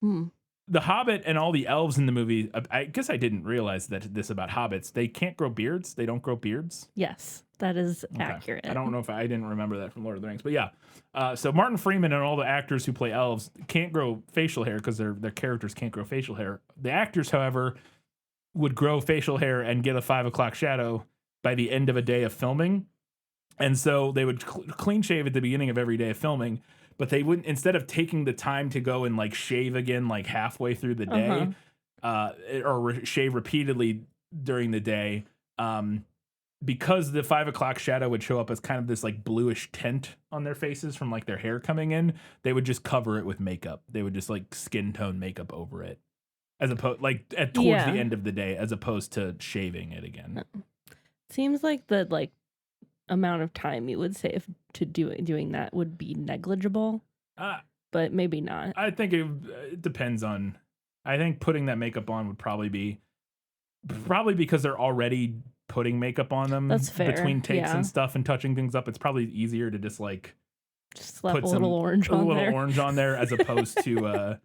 The Hobbit and all the elves in the movie, I guess I didn't realize this about hobbits. They can't grow beards. They don't grow beards. Yes, that is accurate. I don't know if I didn't remember that from Lord of the Rings, but yeah. So Martin Freeman and all the actors who play elves can't grow facial hair because their characters can't grow facial hair. The actors, however, would grow facial hair and get a 5 o'clock shadow by the end of a day of filming. And so they would clean shave at the beginning of every day of filming, but they wouldn't, instead of taking the time to go and like shave again, like halfway through the day, shave repeatedly during the day, because the 5 o'clock shadow would show up as kind of this like bluish tint on their faces from like their hair coming in, they would just cover it with makeup. They would just like skin tone makeup over it. As opposed, like towards the end of the day, as opposed to shaving it again. Seems like the like amount of time you would save to doing that would be negligible, but maybe not. I think it depends on. I think putting that makeup on would probably because they're already putting makeup on them. That's fair. Between takes and stuff and touching things up. It's probably easier to just slap put a little orange on there as opposed to.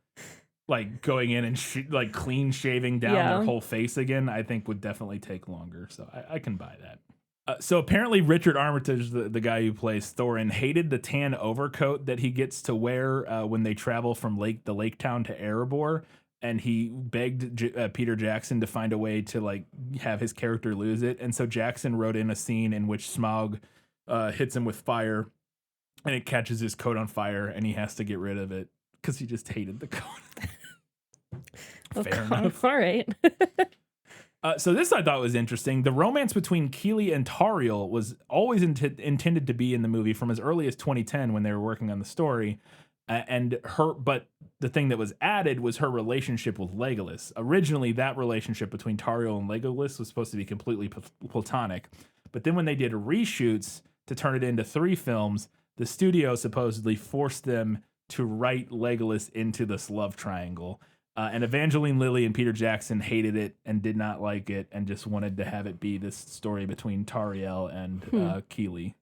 Like going in and like clean shaving down their whole face again, I think would definitely take longer. So I can buy that. So apparently Richard Armitage, the guy who plays Thorin, hated the tan overcoat that he gets to wear when they travel from the lake town to Erebor. And he begged Peter Jackson to find a way to like have his character lose it. And so Jackson wrote in a scene in which Smaug hits him with fire and it catches his coat on fire and he has to get rid of it because he just hated the coat. Fair enough. All right. So this I thought was interesting. The romance between Keely and Tauriel was always intended to be in the movie from as early as 2010 when they were working on the story. But the thing that was added was her relationship with Legolas. Originally, that relationship between Tauriel and Legolas was supposed to be completely platonic. But then when they did reshoots to turn it into 3 films, the studio supposedly forced them to write Legolas into this love triangle. And Evangeline Lilly and Peter Jackson hated it and did not like it and just wanted to have it be this story between Tauriel and Keely.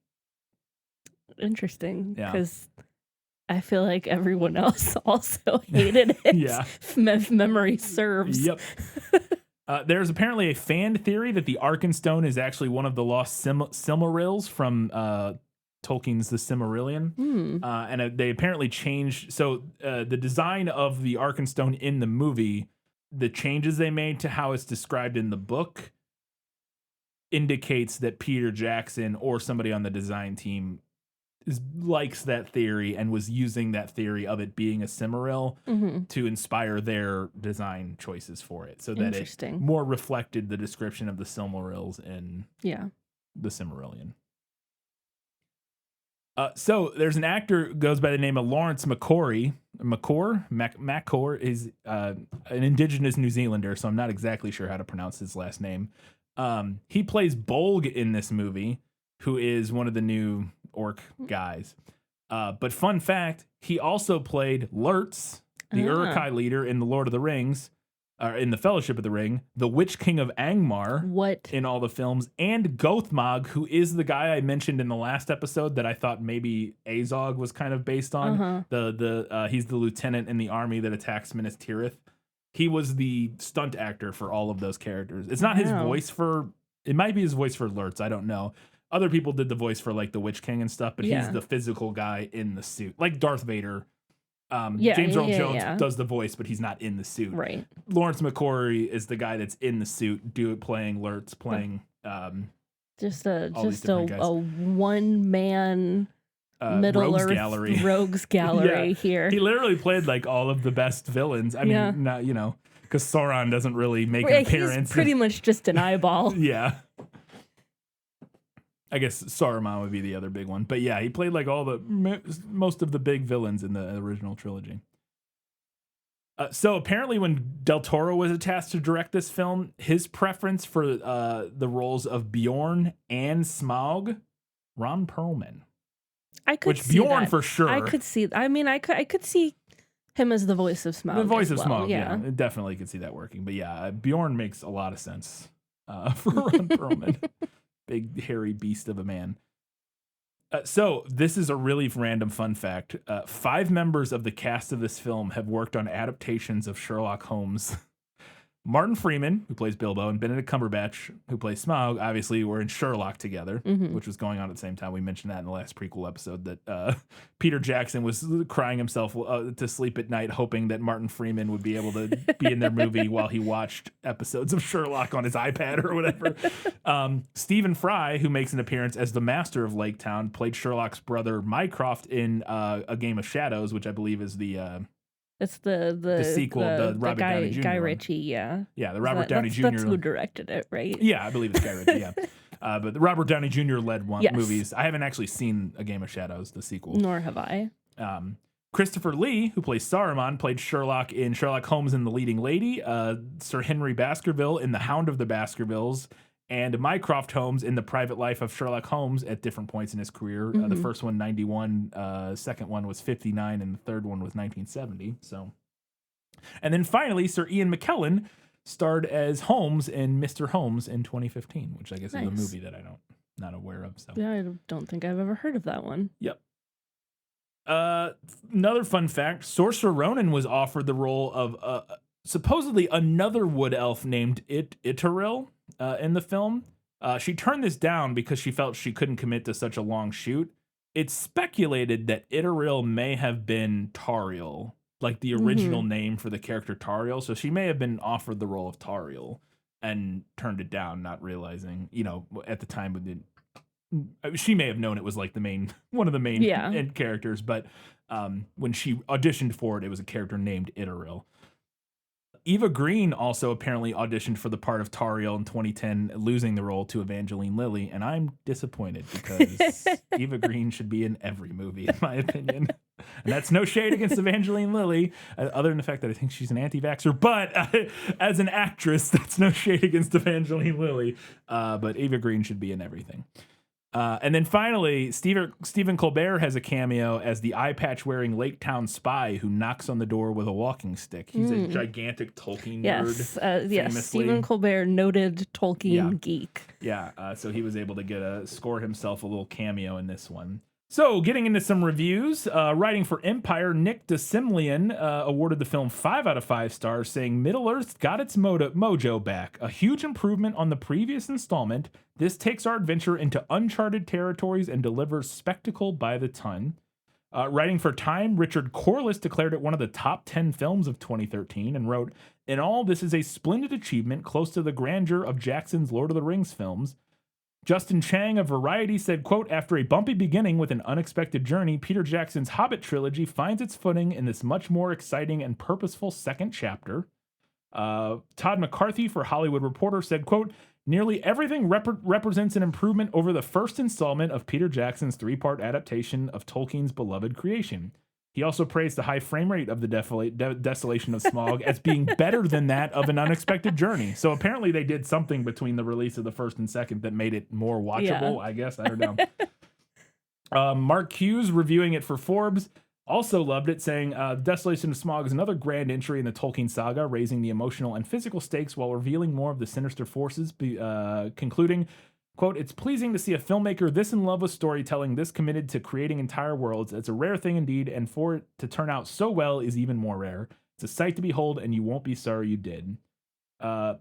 Interesting. Because I feel like everyone else also hated it. If memory serves. Yep. There's apparently a fan theory that the Arkenstone is actually one of the lost Silmarils from Tolkien's The Silmarillion. And they apparently changed. So the design of the Arkenstone in the movie, the changes they made to how it's described in the book indicates that Peter Jackson or somebody on the design team likes that theory and was using that theory of it being a Silmaril to inspire their design choices for it. So that it more reflected the description of the Silmarils in the Silmarillion. So there's an actor who goes by the name of Lawrence McCord. McCord is an indigenous New Zealander, so I'm not exactly sure how to pronounce his last name. He plays Bolg in this movie, who is one of the new orc guys. But fun fact, he also played Lurtz, the Uruk-hai leader in The Lord of the Rings, in the Fellowship of the Ring, the Witch King of Angmar in all the films, and Gothmog, who is the guy I mentioned in the last episode that I thought maybe Azog was kind of based on. He's the lieutenant in the army that attacks Minas Tirith. He was the stunt actor for all of those characters. It's not his voice for... It might be his voice for Lurtz, I don't know. Other people did the voice for like the Witch King and stuff, but he's Yeah. the physical guy in the suit, like Darth Vader. Yeah, James Earl yeah, Jones yeah. does the voice, but he's not in the suit. Right. Lawrence McQuarrie is the guy that's in the suit, playing Lurtz, playing Just all these a different guys. one man Middle Rogues Earth Gallery. rogues gallery Yeah. here. He literally played like all of the best villains. I mean, Yeah. not because Sauron doesn't really make an Yeah, appearance. he's pretty much just an eyeball. Yeah. I guess Saruman would be the other big one. But yeah, he played like most of the big villains in the original trilogy. So apparently when Del Toro was tasked to direct this film, his preference for the roles of Bjorn and Smaug, Ron Perlman. I could Which see Bjorn that. for sure. I could see. I mean, I could see him as the voice of Smaug. The voice as of well, Smaug, yeah. I definitely could see that working. But yeah, Bjorn makes a lot of sense for Ron Perlman. Big, hairy beast of a man. So this is a really random fun fact. 5 members of the cast of this film have worked on adaptations of Sherlock Holmes. Martin Freeman, who plays Bilbo, and Benedict Cumberbatch, who plays Smaug, obviously were in Sherlock together, which was going on at the same time. We mentioned that in the last prequel episode that Peter Jackson was crying himself to sleep at night, hoping that Martin Freeman would be able to be in their movie while he watched episodes of Sherlock on his iPad or whatever. Stephen Fry, who makes an appearance as the Master of Lake Town, played Sherlock's brother Mycroft in A Game of Shadows, which I believe is the... It's the sequel, the Robert guy, Downey Jr. Guy one. Ritchie, yeah. Yeah, the Robert Downey Jr. That's who directed it, right? Yeah, I believe it's Guy Ritchie, yeah. But the Robert Downey Jr. led Yes. movies. I haven't actually seen A Game of Shadows, the sequel. Nor have I. Christopher Lee, who plays Saruman, played Sherlock in Sherlock Holmes and the Leading Lady, Sir Henry Baskerville in The Hound of the Baskervilles, and Mycroft Holmes in The Private Life of Sherlock Holmes at different points in his career. The first one, 91, second one was 59, and the third one was 1970, so... And then finally, Sir Ian McKellen starred as Holmes in Mr. Holmes in 2015, which I guess is a movie that not aware of. So Yeah, I don't think I've ever heard of that one. Yep. Another fun fact: Saoirse Ronan was offered the role of supposedly another wood elf named Itaril in the film. She turned this down because she felt she couldn't commit to such a long shoot. It's speculated that Itaril may have been Tauriel, like the original name for the character Tauriel. So she may have been offered the role of Tauriel and turned it down, not realizing, at the time, she may have known it was like one of the main characters. But when she auditioned for it, it was a character named Itaril. Eva Green also apparently auditioned for the part of Tauriel in 2010, losing the role to Evangeline Lilly, and I'm disappointed because Eva Green should be in every movie, in my opinion. And that's no shade against Evangeline Lilly, other than the fact that I think she's an anti-vaxxer, but as an actress, that's no shade against Evangeline Lilly, but Eva Green should be in everything. And then finally, Stephen Colbert has a cameo as the eye patch wearing Lake Town spy who knocks on the door with a walking stick. He's a gigantic Tolkien nerd. Yes, Stephen Colbert, noted Tolkien geek. Yeah, so he was able to score himself a little cameo in this one. So, getting into some reviews, writing for Empire, Nick DeSimlian awarded the film 5 out of 5 stars, saying Middle-earth got its mojo back. A huge improvement on the previous installment. This takes our adventure into uncharted territories and delivers spectacle by the ton. Writing for Time, Richard Corliss declared it one of the top 10 films of 2013 and wrote, "In all, this is a splendid achievement close to the grandeur of Jackson's Lord of the Rings films." Justin Chang of Variety said, quote, "After a bumpy beginning with an unexpected journey, Peter Jackson's Hobbit trilogy finds its footing in this much more exciting and purposeful second chapter." Todd McCarthy for Hollywood Reporter said, quote, "Nearly everything represents an improvement over the first installment of Peter Jackson's 3-part adaptation of Tolkien's beloved creation." He also praised the high frame rate of the Desolation of Smaug as being better than that of An Unexpected Journey. So apparently they did something between the release of the first and second that made it more watchable, I guess. I don't know. Mark Hughes, reviewing it for Forbes, also loved it, saying, Desolation of Smaug is another grand entry in the Tolkien saga, raising the emotional and physical stakes while revealing more of the sinister forces, concluding, quote, "It's pleasing to see a filmmaker this in love with storytelling, this committed to creating entire worlds. It's a rare thing indeed, and for it to turn out so well is even more rare. It's a sight to behold, and you won't be sorry you did."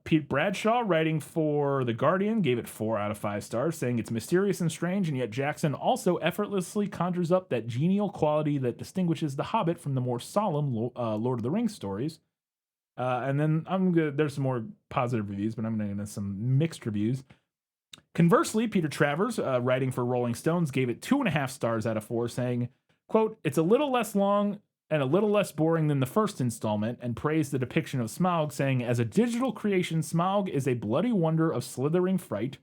Pete Bradshaw, writing for The Guardian, gave it 4 out of 5 stars, saying it's mysterious and strange, and yet Jackson also effortlessly conjures up that genial quality that distinguishes The Hobbit from the more solemn Lord of the Rings stories. And then there's some more positive reviews, but I'm going to get into some mixed reviews. Conversely, Peter Travers, writing for Rolling Stones, gave it 2.5 stars out of 4, saying, quote, it's a little less long and a little less boring than the first installment, and praised the depiction of Smaug, saying, as a digital creation, Smaug is a bloody wonder of slithering fright.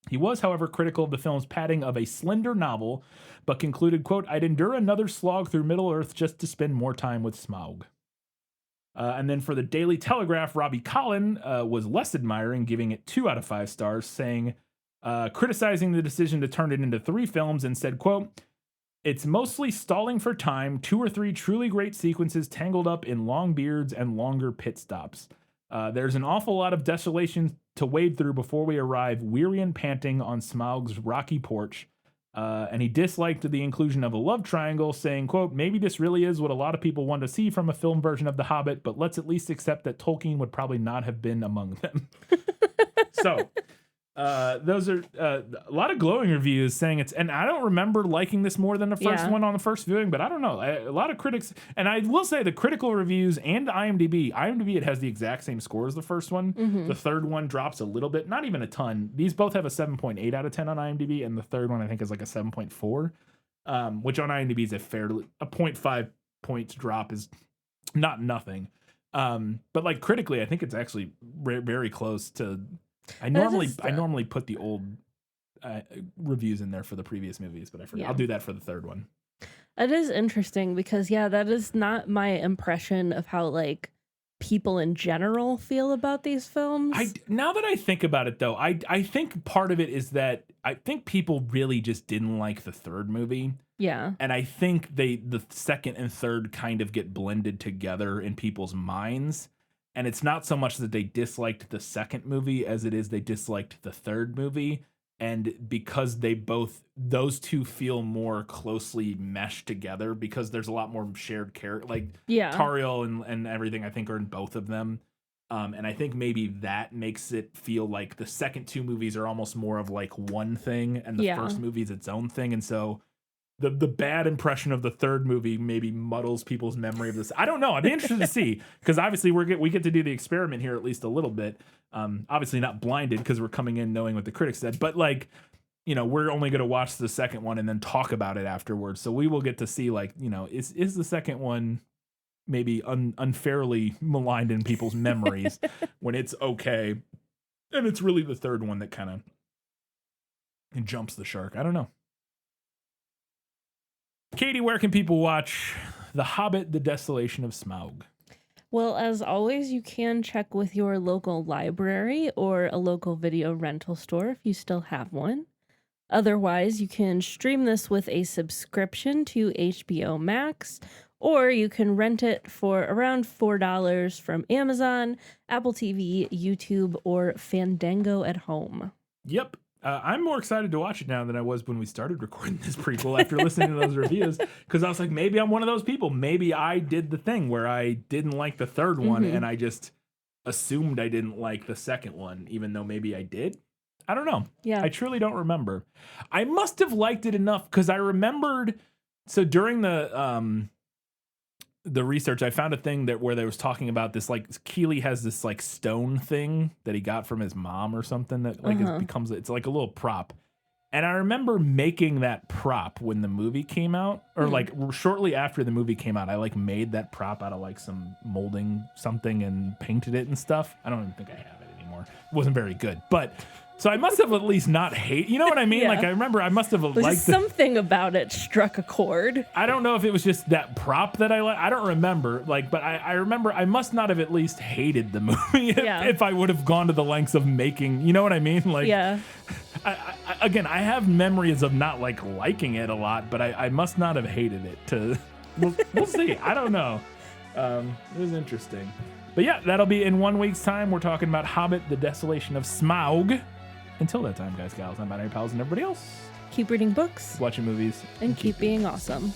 He was, however, critical of the film's padding of a slender novel, but concluded, quote, I'd endure another slog through Middle-earth just to spend more time with Smaug. And then for the Daily Telegraph, Robbie Collin was less admiring, giving it 2 out of 5 stars, saying, criticizing the decision to turn it into 3 films, and said, quote, it's mostly stalling for time, 2 or 3 truly great sequences tangled up in long beards and longer pit stops. There's an awful lot of desolation to wade through before we arrive, weary and panting, on Smaug's rocky porch. And he disliked the inclusion of a love triangle, saying, quote, maybe this really is what a lot of people want to see from a film version of The Hobbit, but let's at least accept that Tolkien would probably not have been among them. So... those are a lot of glowing reviews saying it's, and I don't remember liking this more than the first one on the first viewing, but I don't know. A lot of critics, and I will say the critical reviews and IMDb, it has the exact same score as the first one. Mm-hmm. The third one drops a little bit, not even a ton. These both have a 7.8 out of 10 on IMDb, and the third one I think is like a 7.4, which on IMDb is a 0.5 points drop is not nothing. But like critically, I think it's actually very close to. I normally put the old reviews in there for the previous movies, but I forgot. Yeah. I'll do that for the third one. It is interesting because, that is not my impression of how, like, people in general feel about these films. Now that I think about it, though, I think part of it is that I think people really just didn't like the third movie. Yeah. And I think the second and third kind of get blended together in people's minds. And it's not so much that they disliked the second movie as it is they disliked the third movie. And because those two feel more closely meshed together because there's a lot more shared character. Like Tauriel and everything, I think, are in both of them. And I think maybe that makes it feel like the second 2 movies are almost more of like one thing and the first movie is its own thing. And so the bad impression of the third movie maybe muddles people's memory of this. I don't know. I'd be interested to see because obviously we get to do the experiment here at least a little bit. Obviously not blinded because we're coming in knowing what the critics said, but like, we're only going to watch the second one and then talk about it afterwards. So we will get to see like, is the second one maybe unfairly maligned in people's memories when it's okay. And it's really the third one that kind of jumps the shark. I don't know. Katie, where can people watch The Hobbit, The Desolation of Smaug? Well, as always, you can check with your local library or a local video rental store if you still have one. Otherwise, you can stream this with a subscription to HBO Max, or you can rent it for around $4 from Amazon, Apple TV, YouTube, or Fandango at home. Yep. I'm more excited to watch it now than I was when we started recording this prequel after listening to those reviews, because I was like, maybe I'm one of those people. Maybe I did the thing where I didn't like the third one and I just assumed I didn't like the second one, even though maybe I did. I don't know. Yeah. I truly don't remember. I must have liked it enough because I remembered. So during the research, I found a thing where they was talking about this, like Keeley has this like stone thing that he got from his mom or something that like it's like a little prop. And I remember making that prop when the movie came out, or like shortly after the movie came out, I like made that prop out of like some molding something and painted it and stuff. I don't even think I have it anymore. It wasn't very good, but so I must have at least not hate. You know what I mean? Yeah. Like I remember I must have liked something about it struck a chord. I don't know if it was just that prop that I like. I don't remember. Like, but I remember I must not have at least hated the movie if I would have gone to the lengths of making. You know what I mean? Like, again, I have memories of not like liking it a lot, but I must not have hated it. We'll see. I don't know. It was interesting. But yeah, that'll be in 1 week's time. We're talking about Hobbit, The Desolation of Smaug. Until that time, guys, gals, I'm Binary Pals, and everybody else. Keep reading books. Watching movies. And keep being awesome.